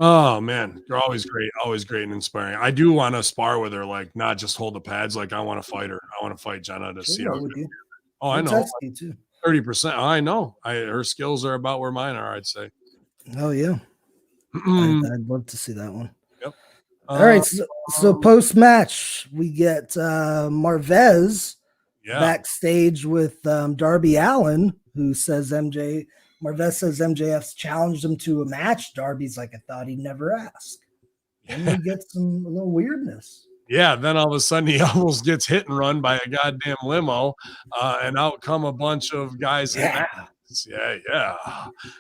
S2: Oh man, you're always great and inspiring. I do want to spar with her, like not just hold the pads. Like I want to fight her. I want to fight Jenna to see how. Oh, I know. 30%. I know. Her skills are about where mine are, I'd say.
S1: Oh yeah. I'd love to see that one.
S2: Yep.
S1: All right. So post match, we get Marvez backstage with Darby Allin, who says Marvez says MJF's challenged him to a match. Darby's like, I thought he'd never ask. then we get a little weirdness.
S2: Yeah, then all of a sudden he almost gets hit and run by a goddamn limo, and out come a bunch of guys in masks. Yeah.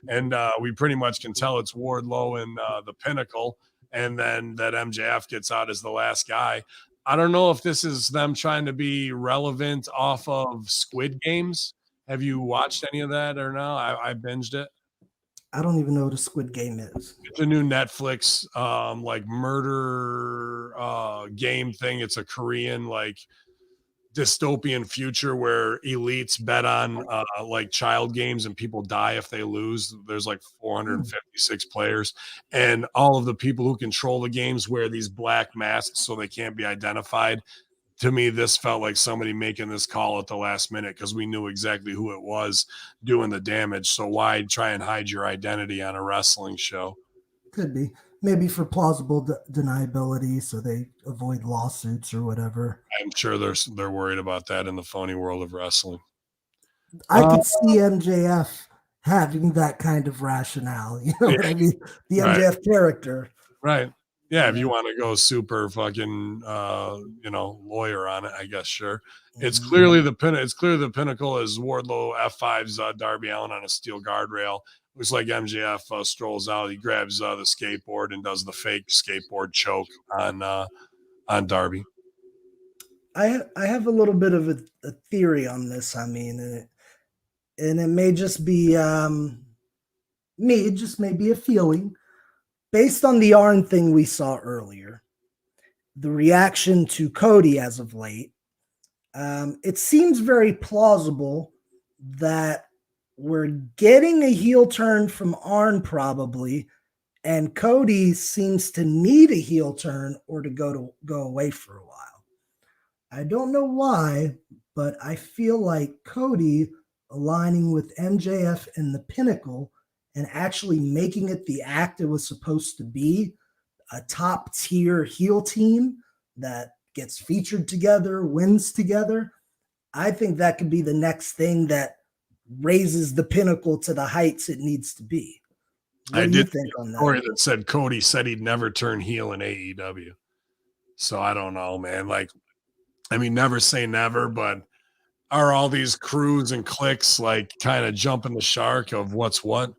S2: And we pretty much can tell it's Wardlow and the Pinnacle, and then that MJF gets out as the last guy. I don't know if this is them trying to be relevant off of Squid Games. Have you watched any of that or no? I binged it.
S1: I don't even know what a Squid Game is.
S2: It's a new Netflix like murder game thing. It's a Korean like dystopian future where elites bet on like child games and people die if they lose. There's like 456 players, and all of the people who control the games wear these black masks so they can't be identified. To me, this felt like somebody making this call at the last minute because we knew exactly who it was doing the damage. So why try and hide your identity on a wrestling show?
S1: Could be. Maybe for plausible deniability, so they avoid lawsuits or whatever.
S2: I'm sure they're worried about that in the phony world of wrestling.
S1: I could see MJF having that kind of rationale. You know what I mean? The MJF character.
S2: Right. Yeah, if you want to go super fucking lawyer on it, I guess sure. It's clearly the Pinnacle is Wardlow F5's Darby Allin on a steel guardrail. Looks like MJF strolls out. He grabs the skateboard and does the fake skateboard choke on Darby.
S1: I have a little bit of a theory on this. I mean, and it may just be me. It just may be a feeling. Based on the Arn thing we saw earlier, the reaction to Cody as of late, it seems very plausible that we're getting a heel turn from Arn probably, and Cody seems to need a heel turn or to go away for a while. I don't know why, but I feel like Cody aligning with MJF and the Pinnacle and actually making it the act it was supposed to be, a top tier heel team that gets featured together, wins together. I think that could be the next thing that raises the Pinnacle to the heights it needs to be. What do you think on that?
S2: Story that said Cody said he'd never turn heel in AEW. So I don't know, man. Like, I mean, never say never, but are all these crews and cliques like kind of jumping the shark of what's what?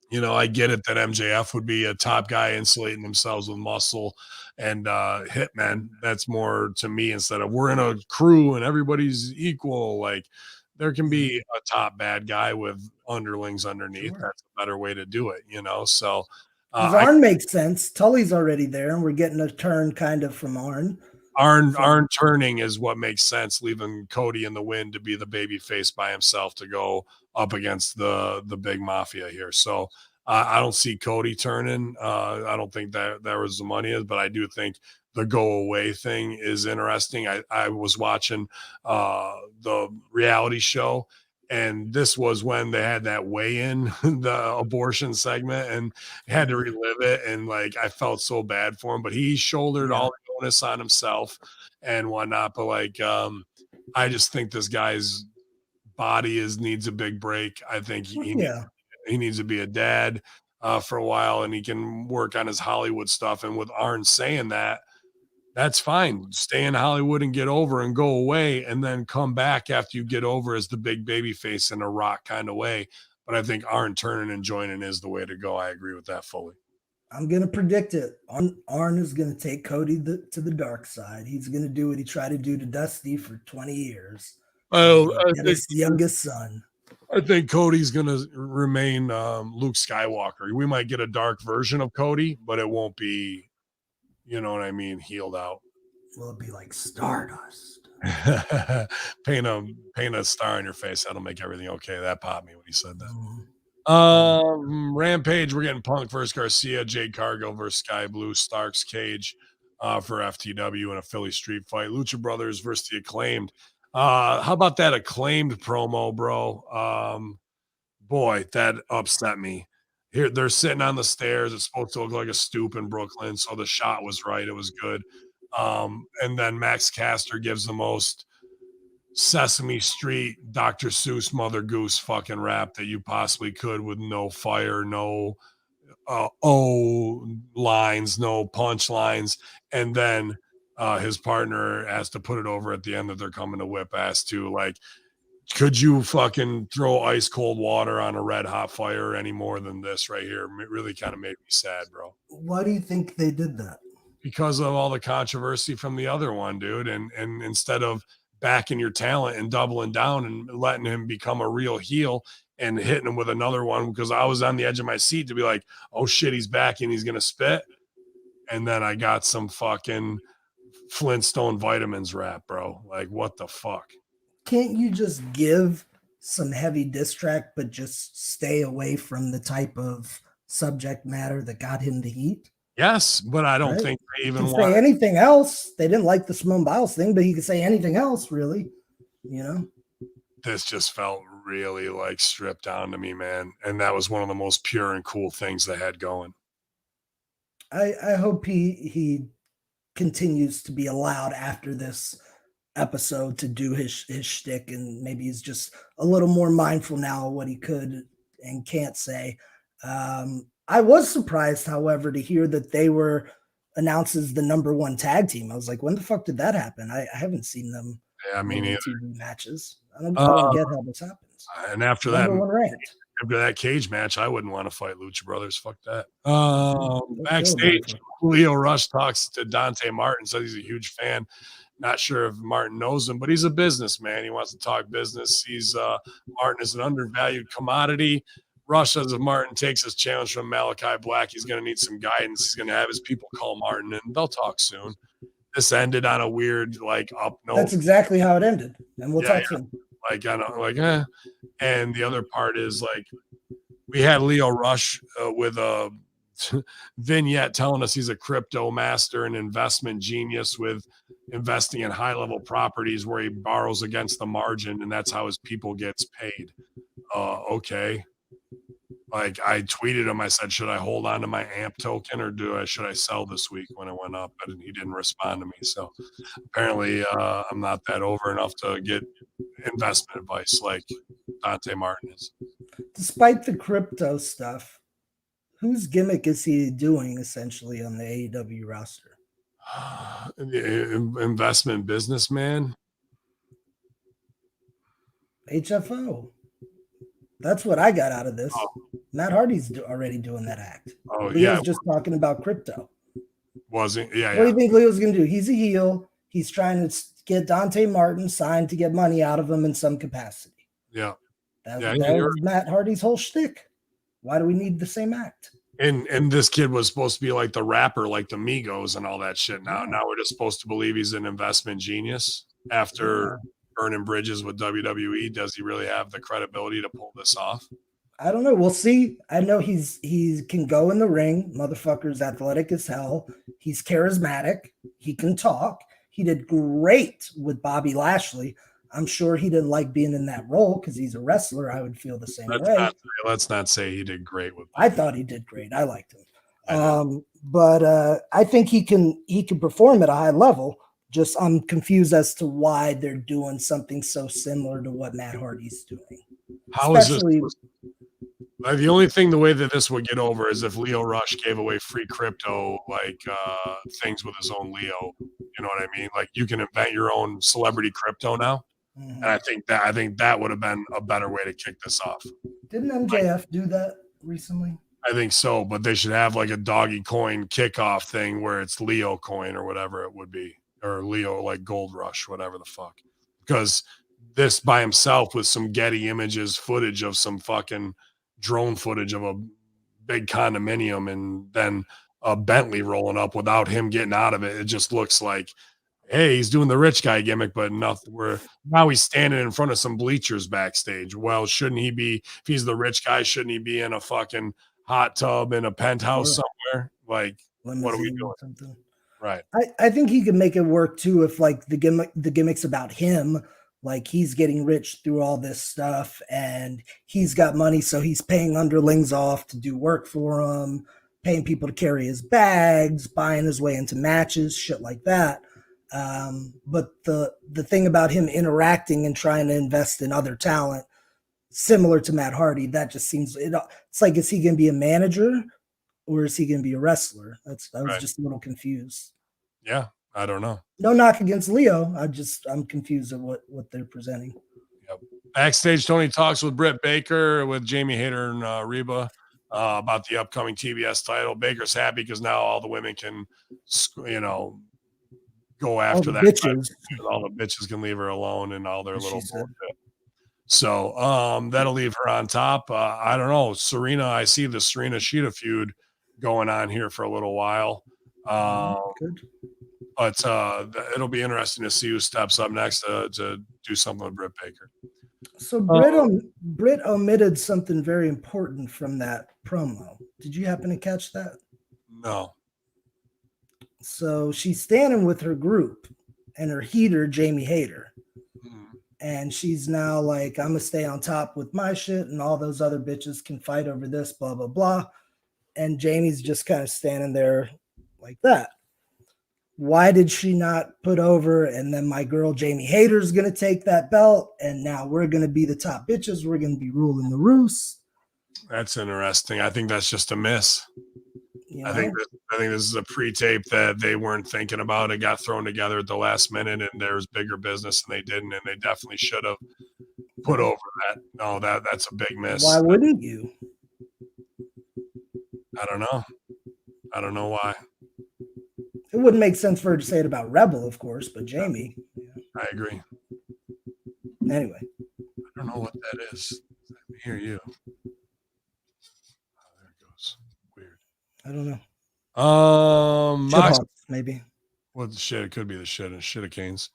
S2: You know, I get it that MJF would be a top guy insulating themselves with muscle and hitmen. That's more to me instead of we're in a crew and everybody's equal. Like there can be a top bad guy with underlings underneath. Sure. That's a better way to do it, you know? So
S1: Arn makes sense. Tully's already there and we're getting a turn kind of from Arn.
S2: Arn turning is what makes sense, leaving Cody in the win to be the baby face by himself to go up against the big mafia here. So I don't see Cody turning. I don't think that was the money is, but I do think the go away thing is interesting. I was watching the reality show, and this was when they had that weigh-in, the abortion segment, and had to relive it. And like, I felt so bad for him, but he shouldered all the onus on himself and whatnot. But like, I just think this guy's body needs a big break. I think he needs to be a dad for a while, and he can work on his Hollywood stuff. And with Arn saying that, that's fine. Stay in Hollywood and get over and go away and then come back after you get over as the big baby face in a Rock kind of way. But I think Arn turning and joining is the way to go. I agree with that fully.
S1: I'm going to predict it. Arn is going to take Cody to the dark side. He's going to do what he tried to do to Dusty for 20 years.
S2: Oh,
S1: his youngest son.
S2: I think Cody's going to remain Luke Skywalker. We might get a dark version of Cody, but it won't be, you know what I mean, healed out.
S1: Will it be like Stardust?
S2: paint a star on your face. That'll make everything okay. That popped me when he said that. Rampage, we're getting Punk versus Garcia, Jade Cargill versus Sky Blue, Starks Cage for FTW in a Philly street fight. Lucha Brothers versus the Acclaimed. How about that Acclaimed promo, bro? Boy, that upset me. Here they're sitting on the stairs. It's supposed to look like a stoop in Brooklyn, so the shot was right. It was good. And then Max Caster gives the most Sesame Street, Dr. Seuss, Mother Goose fucking rap that you possibly could with no fire, no lines, no punch lines, and then his partner has to put it over at the end that they're coming to whip ass too. Like, could you fucking throw ice cold water on a red hot fire any more than this right here? It really kind of made me sad, bro.
S1: Why do you think they did that?
S2: Because of all the controversy from the other one, dude. And instead of backing your talent and doubling down and letting him become a real heel and hitting him with another one, because I was on the edge of my seat to be like, oh shit, he's back and he's gonna spit. And then I got some fucking Flintstone vitamins rap, bro. Like, what the fuck?
S1: Can't you just give some heavy diss track, but just stay away from the type of subject matter that got him the heat?
S2: Yes, but I don't think they even
S1: say anything else. They didn't like the Simone Biles thing, but he could say anything else, really. You know,
S2: this just felt really like stripped down to me, man. And that was one of the most pure and cool things they had going.
S1: I hope he continues to be allowed after this episode to do his shtick, and maybe he's just a little more mindful now of what he could and can't say. I was surprised, however, to hear that they were announced as the #1 tag team. I was like, when the fuck did that happen? I haven't seen them in TV matches. I don't get how this happens.
S2: And after that cage match, I wouldn't want to fight Lucha Brothers. Fuck that. Backstage, Leo Rush talks to Dante Martin, says he's a huge fan. Not sure if Martin knows him, but he's a businessman. He wants to talk business. Martin is an undervalued commodity. Rush says if Martin takes his challenge from Malachi Black, he's going to need some guidance. He's going to have his people call Martin, and they'll talk soon. This ended on a weird, up note.
S1: That's exactly how it ended, and we'll talk soon.
S2: And the other part is, we had Leo Rush with a vignette telling us he's a crypto master and investment genius with investing in high-level properties where he borrows against the margin, and that's how his people gets paid. Okay. I tweeted him. I said, should I hold on to my AMP token or should I sell this week when it went up? And he didn't respond to me. So apparently I'm not that over enough to get investment advice like Dante Martin is.
S1: Despite the crypto stuff, whose gimmick is he doing essentially on the AEW roster?
S2: Investment businessman.
S1: HFO. That's what I got out of this. Matt Hardy's already doing that act. Leo's just talking about crypto.
S2: Wasn't? Yeah.
S1: What do you think Leo's going to do? He's a heel. He's trying to get Dante Martin signed to get money out of him in some capacity.
S2: Yeah.
S1: That was Matt Hardy's whole shtick. Why do we need the same act?
S2: And this kid was supposed to be like the rapper, like the Migos and all that shit. Now we're just supposed to believe he's an investment genius after burning bridges with WWE. Does he really have the credibility to pull this off?
S1: I don't know. We'll see. I know he can go in the ring. Motherfucker's athletic as hell. He's charismatic. He can talk. He did great with Bobby Lashley. I'm sure he didn't like being in that role because he's a wrestler. I would feel the same way.
S2: Let's not say he did great with
S1: Bobby. I thought he did great. I liked him. But I think he can perform at a high level. Just I'm confused as to why they're doing something so similar to what Matt Hardy's doing.
S2: How is this? The only thing the way that this would get over is if Leo Rush gave away free crypto things with his own Leo. You know what I mean? You can invent your own celebrity crypto now. Mm-hmm. And I think that would have been a better way to kick this off.
S1: Didn't MJF do that recently?
S2: I think so, but they should have a doggy coin kickoff thing where it's Leo coin or whatever it would be. Or Leo Gold Rush, whatever the fuck. Because this by himself with some Getty Images footage of some fucking drone footage of a big condominium and then a Bentley rolling up without him getting out of it. It just looks like, hey, he's doing the rich guy gimmick, but nothing. Now he's standing in front of some bleachers backstage. Well, shouldn't he be, if he's the rich guy, shouldn't he be in a fucking hot tub in a penthouse somewhere? What are we doing? Something. Right.
S1: I think he can make it work too if the gimmick's about him, he's getting rich through all this stuff and he's got money, so he's paying underlings off to do work for him, paying people to carry his bags, buying his way into matches, shit like that. But the thing about him interacting and trying to invest in other talent, similar to Matt Hardy, that just seems it's is he going to be a manager or is he going to be a wrestler? I was
S2: Right.
S1: just a little confused.
S2: Yeah, I don't know.
S1: No knock against Leo. I'm confused at what they're presenting.
S2: Yep. Backstage, Tony talks with Britt Baker, with Jamie Hayter and Reba about the upcoming TBS title. Baker's happy because now all the women can, go after that.
S1: Bitches.
S2: All the bitches can leave her alone and all their little
S1: said.
S2: bullshit. So that'll leave her on top. I don't know. Serena, I see the Serena Sheeta feud going on here for a little while.
S1: Good.
S2: But it'll be interesting to see who steps up next to do something with Britt Baker.
S1: So Britt omitted something very important from that promo. Did you happen to catch that?
S2: No.
S1: So she's standing with her group and her heater, Jamie Hayter. And she's now like, I'm going to stay on top with my shit and all those other bitches can fight over this, blah, blah, blah. And Jamie's just kind of standing there like that. Why did she not put over, and then my girl Jamie Hayter's going to take that belt, and now we're going to be the top bitches. We're going to be ruling the roost.
S2: That's interesting. I think that's just a miss.
S1: You know?
S2: I think this is a pre-tape that they weren't thinking about. It got thrown together at the last minute, and there was bigger business, and they didn't, and they definitely should have put over that. No, that's a big miss.
S1: Why wouldn't you?
S2: I don't know. I don't know why.
S1: It wouldn't make sense for her to say it about Rebel, of course, but Jamie. Yeah.
S2: I agree.
S1: Anyway.
S2: I don't know what that is. Let me hear you. Oh, there it goes. Weird.
S1: I don't know.
S2: Mox,
S1: maybe.
S2: What the shit? It could be the shit and shit of Canes.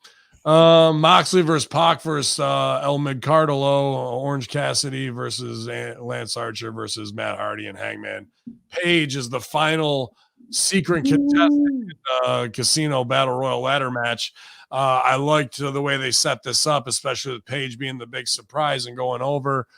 S2: Moxley versus Pac versus El Midcardolo, Orange Cassidy versus Lance Archer versus Matt Hardy and Hangman Page is the final secret contestant casino battle royal ladder match. I liked the way they set this up, especially with Page being the big surprise and going over,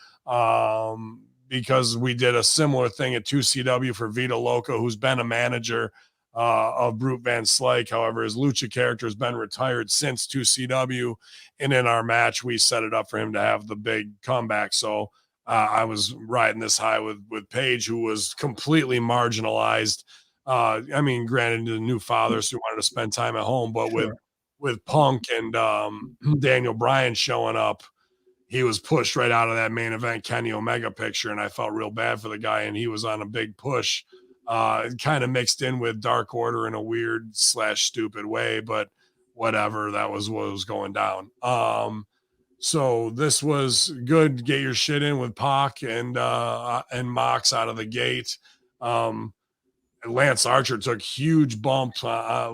S2: because we did a similar thing at 2CW for Vita Loco, who's been a manager of Brute Van Slyke. However, his lucha character has been retired since 2CW, and in our match we set it up for him to have the big comeback. So I was riding this high with Page, who was completely marginalized. I mean, granted, the new fathers who wanted to spend time at home, but with Punk and Daniel Bryan showing up, he was pushed right out of that main event Kenny Omega picture, and I felt real bad for the guy, and he was on a big push. Kind of mixed in with Dark Order in a weird / stupid way, but whatever, that was what was going down. So this was good. Get your shit in with Pac and Mox out of the gate. Lance Archer took huge bumps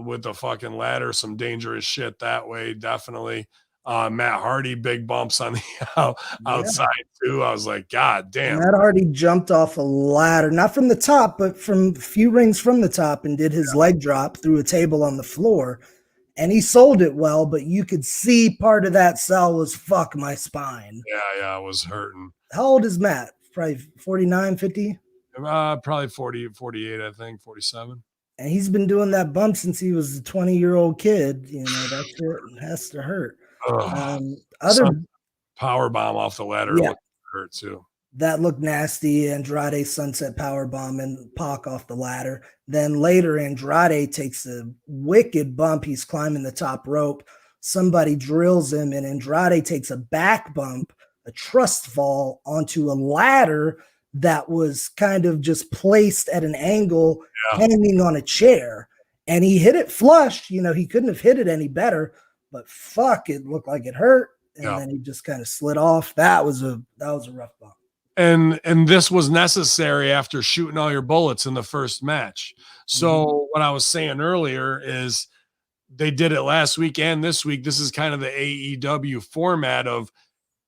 S2: with the fucking ladder, some dangerous shit that way, definitely. Matt Hardy, big bumps on the outside too. I was like, God damn.
S1: Matt Hardy jumped off a ladder, not from the top, but from a few rings from the top, and did his leg drop through a table on the floor. And he sold it well, but you could see part of that sell was fuck my spine.
S2: Yeah, I was hurting.
S1: How old is Matt? Probably 49, 50?
S2: Probably 40, 48, I think, 47.
S1: And he's been doing that bump since he was a 20-year-old kid. You know, that shit has to hurt. Other
S2: power bomb off the ladder hurt too.
S1: That looked nasty. Andrade sunset power bomb and Pac off the ladder. Then later, Andrade takes a wicked bump. He's climbing the top rope. Somebody drills him, and Andrade takes a back bump, a trust fall onto a ladder that was kind of just placed at an angle, hanging on a chair. And he hit it flush. You know, he couldn't have hit it any better, but fuck, it looked like it hurt. And then he just kind of slid off. That was a rough bump.
S2: And this was necessary after shooting all your bullets in the first match. So what I was saying earlier is they did it last week and this week. This is kind of the AEW format of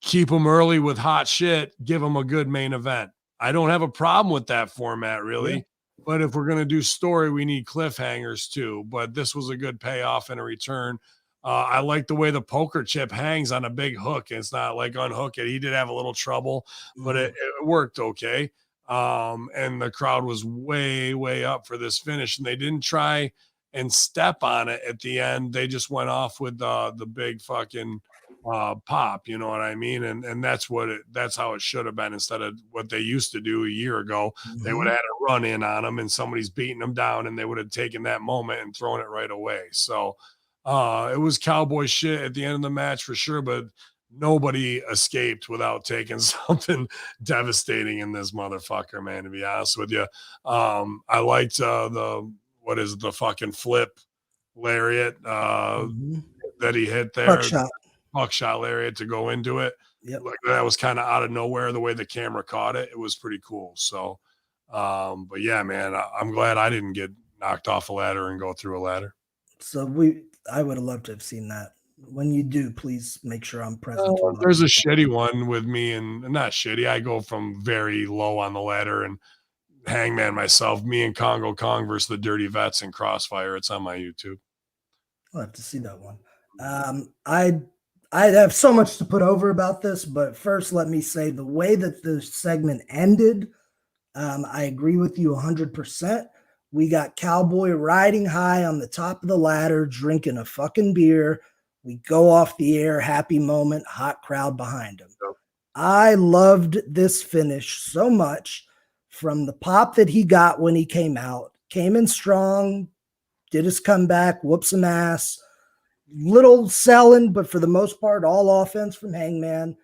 S2: keep them early with hot shit, give them a good main event. I don't have a problem with that format, really. But if we're going to do story, we need cliffhangers too. But this was a good payoff and a return. I like the way the poker chip hangs on a big hook. It's not like unhook it. He did have a little trouble, but it worked okay. And the crowd was way, way up for this finish. And they didn't try and step on it at the end. They just went off with the big fucking pop, you know what I mean? And that's that's how it should have been, instead of what they used to do a year ago. They would have had a run in on them and somebody's beating them down, and they would have taken that moment and thrown it right away. So it was cowboy shit at the end of the match for sure, but nobody escaped without taking something devastating in this motherfucker, man, to be honest with you. I liked the fucking flip lariat that he hit there. Buckshot lariat to go into it.
S1: Yep.
S2: Like that was kind of out of nowhere, the way the camera caught it. It was pretty cool. So but yeah, man, I'm glad I didn't get knocked off a ladder and go through a ladder.
S1: So I would have loved to have seen that. When you do, please make sure I'm present.
S2: There's a shitty one with me, and not shitty. I go from very low on the ladder and Hangman myself, me and Congo Kong versus the Dirty Vets in Crossfire. It's on my YouTube.
S1: I'll have to see that one. I have so much to put over about this, but first let me say the way that the segment ended, I agree with you 100%. We got Cowboy riding high on the top of the ladder, drinking a fucking beer. We go off the air, happy moment, hot crowd behind him. Yep. I loved this finish so much, from the pop that he got when he came out, came in strong, did his comeback, whooped some ass, little selling, but for the most part, all offense from Hangman.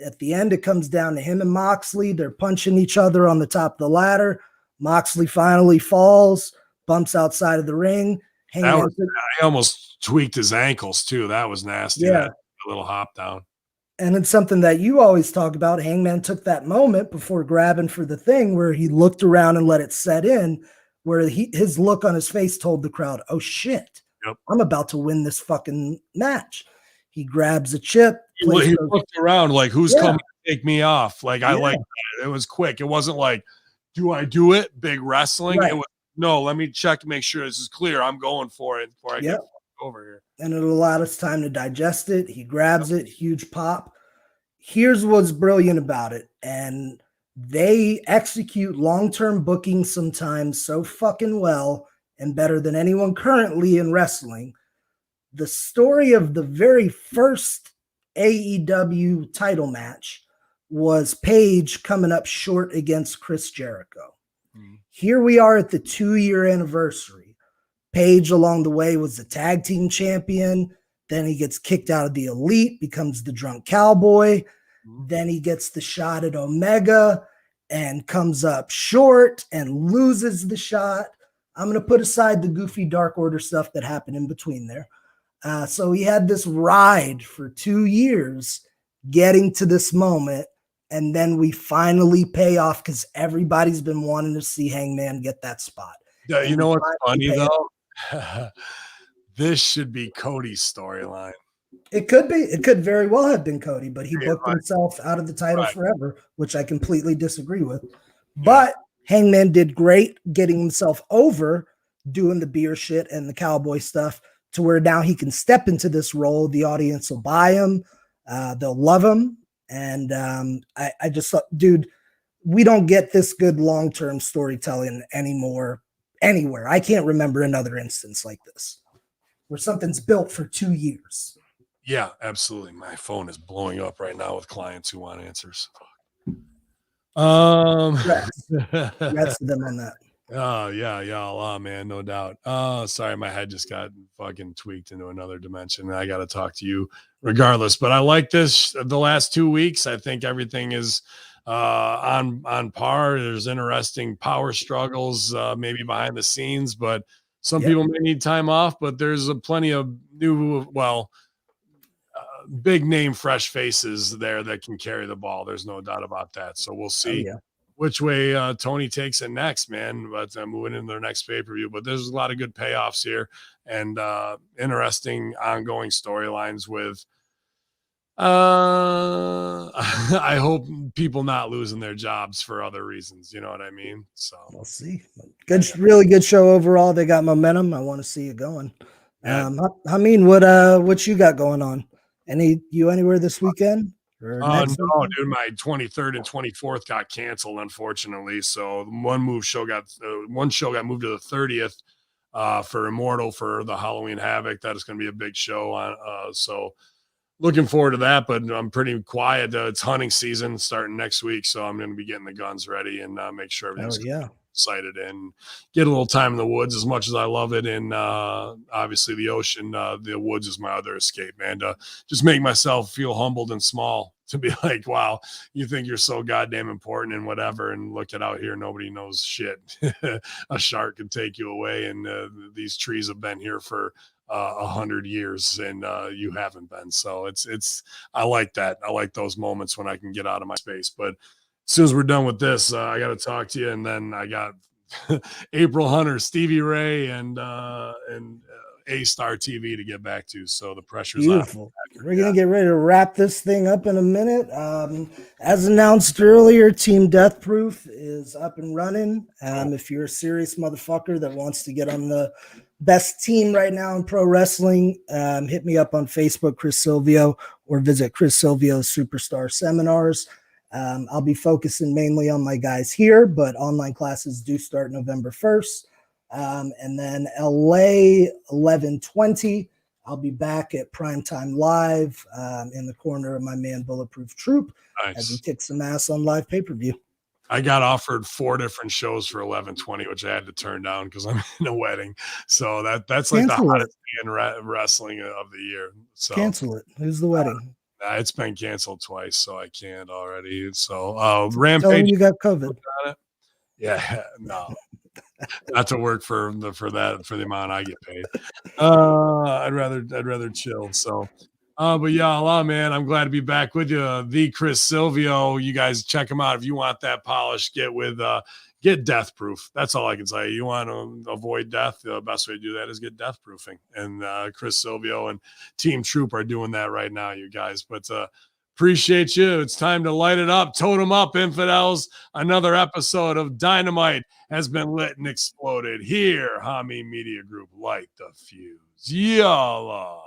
S1: At the end, it comes down to him and Moxley. They're punching each other on the top of the ladder. Moxley finally falls, bumps outside of the ring.
S2: Hangman I almost tweaked his ankles too. That was nasty.
S1: Yeah.
S2: That little hop down.
S1: And it's something that you always talk about. Hangman took that moment before grabbing for the thing where he looked around and let it set in, where his look on his face told the crowd, oh shit, yep, I'm about to win this fucking match. He grabs a chip.
S2: He looked around like, who's coming to take me off? Like, I like that. It was quick. It wasn't like, do I do it? Big wrestling. Right. It was, no, let me check to make sure this is clear. I'm going for it before I get over here.
S1: And it allowed us time to digest it. He grabs it, huge pop. Here's what's brilliant about it. And they execute long-term booking sometimes so fucking well and better than anyone currently in wrestling. The story of the very first AEW title match was Paige coming up short against Chris Jericho. Here we are at the 2-year anniversary. Paige along the way was the tag team champion. Then he gets kicked out of the Elite, becomes the Drunk Cowboy. Then he gets the shot at Omega and comes up short and loses the shot. I'm going to put aside the goofy Dark Order stuff that happened in between there. So he had this ride for 2 years getting to this moment. And then we finally pay off because everybody's been wanting to see Hangman get that spot.
S2: Yeah, you know what's funny though? This should be Cody's storyline.
S1: It could be. It could very well have been Cody, but he booked himself out of the title forever, which I completely disagree with. But Hangman did great getting himself over, doing the beer shit and the cowboy stuff, to where now he can step into this role. The audience will buy him. They'll love him. And I just thought, dude, we don't get this good long-term storytelling anymore anywhere. I can't remember another instance like this where something's built for 2 years.
S2: Yeah, absolutely. My phone is blowing up right now with clients who want answers.
S1: Congrats to them on that.
S2: Oh, yeah, man, no doubt. Sorry, my head just got fucking tweaked into another dimension. I got to talk to you regardless. But I like this the last 2 weeks. I think everything is on par. There's interesting power struggles, maybe behind the scenes, but some people may need time off. But there's plenty of new, big name, fresh faces there that can carry the ball. There's no doubt about that. So we'll see. Which way Tony takes it next, man. But moving into their next pay-per-view. But there's a lot of good payoffs here and interesting ongoing storylines with I hope people not losing their jobs for other reasons. You know what I mean? So
S1: we'll see. Good, really good show overall. They got momentum. I want to see it going. Hamin, what you got going on? You anywhere this weekend?
S2: No, dude, my 23rd and 24th got canceled, unfortunately. So one show got moved to the 30th for Immortal for the Halloween Havoc. That is going to be a big show on. So looking forward to that, but I'm pretty quiet. It's hunting season starting next week, so I'm going to be getting the guns ready and make sure everything's excited and get a little time in the woods as much as I love it. And obviously the ocean, the woods is my other escape, man. To just make myself feel humbled and small, to be like, wow, you think you're so goddamn important and whatever, and look at out here, nobody knows shit. A shark can take you away, and these trees have been here for 100 years, and you haven't been. So it's I like that. I like those moments when I can get out of my space. But as soon as we're done with this, I got to talk to you, and then I got April Hunter, Stevie Ray, and A-Star TV to get back to. So the pressure's
S1: beautiful. We're gonna get ready to wrap this thing up in a minute. As announced earlier, Team Death Proof is up and running. If you're a serious motherfucker that wants to get on the best team right now in pro wrestling, hit me up on Facebook, Chris Silvio, or visit Chris Silvio's Superstar Seminars. I'll be focusing mainly on my guys here, but online classes do start November 1st. And then LA 11/20, I'll be back at Primetime Live in the corner of my man Bulletproof Troop as he kicks some ass on live pay-per-view.
S2: I got offered 4 different shows for 11/20, which I had to turn down because I'm in a wedding. So that's like
S1: Cancel
S2: the hottest thing in wrestling of the year. So
S1: cancel it. Who's the wedding?
S2: It's been canceled twice, so I can't already. So
S1: Tell
S2: Rampage,
S1: him you got COVID.
S2: Yeah, no, not to work for the amount I get paid. I'd rather chill. So, but yeah, man, I'm glad to be back with you. The Chris Silvio, you guys check him out if you want that polish. Get death proof. That's all I can say. You want to avoid death, the best way to do that is get death proofing. And Chris Silvio and Team Troop are doing that right now, you guys. But appreciate you. It's time to light it up. Totem up, infidels. Another episode of Dynamite has been lit and exploded. Here, Hamin Media Group, light the fuse. Yalla.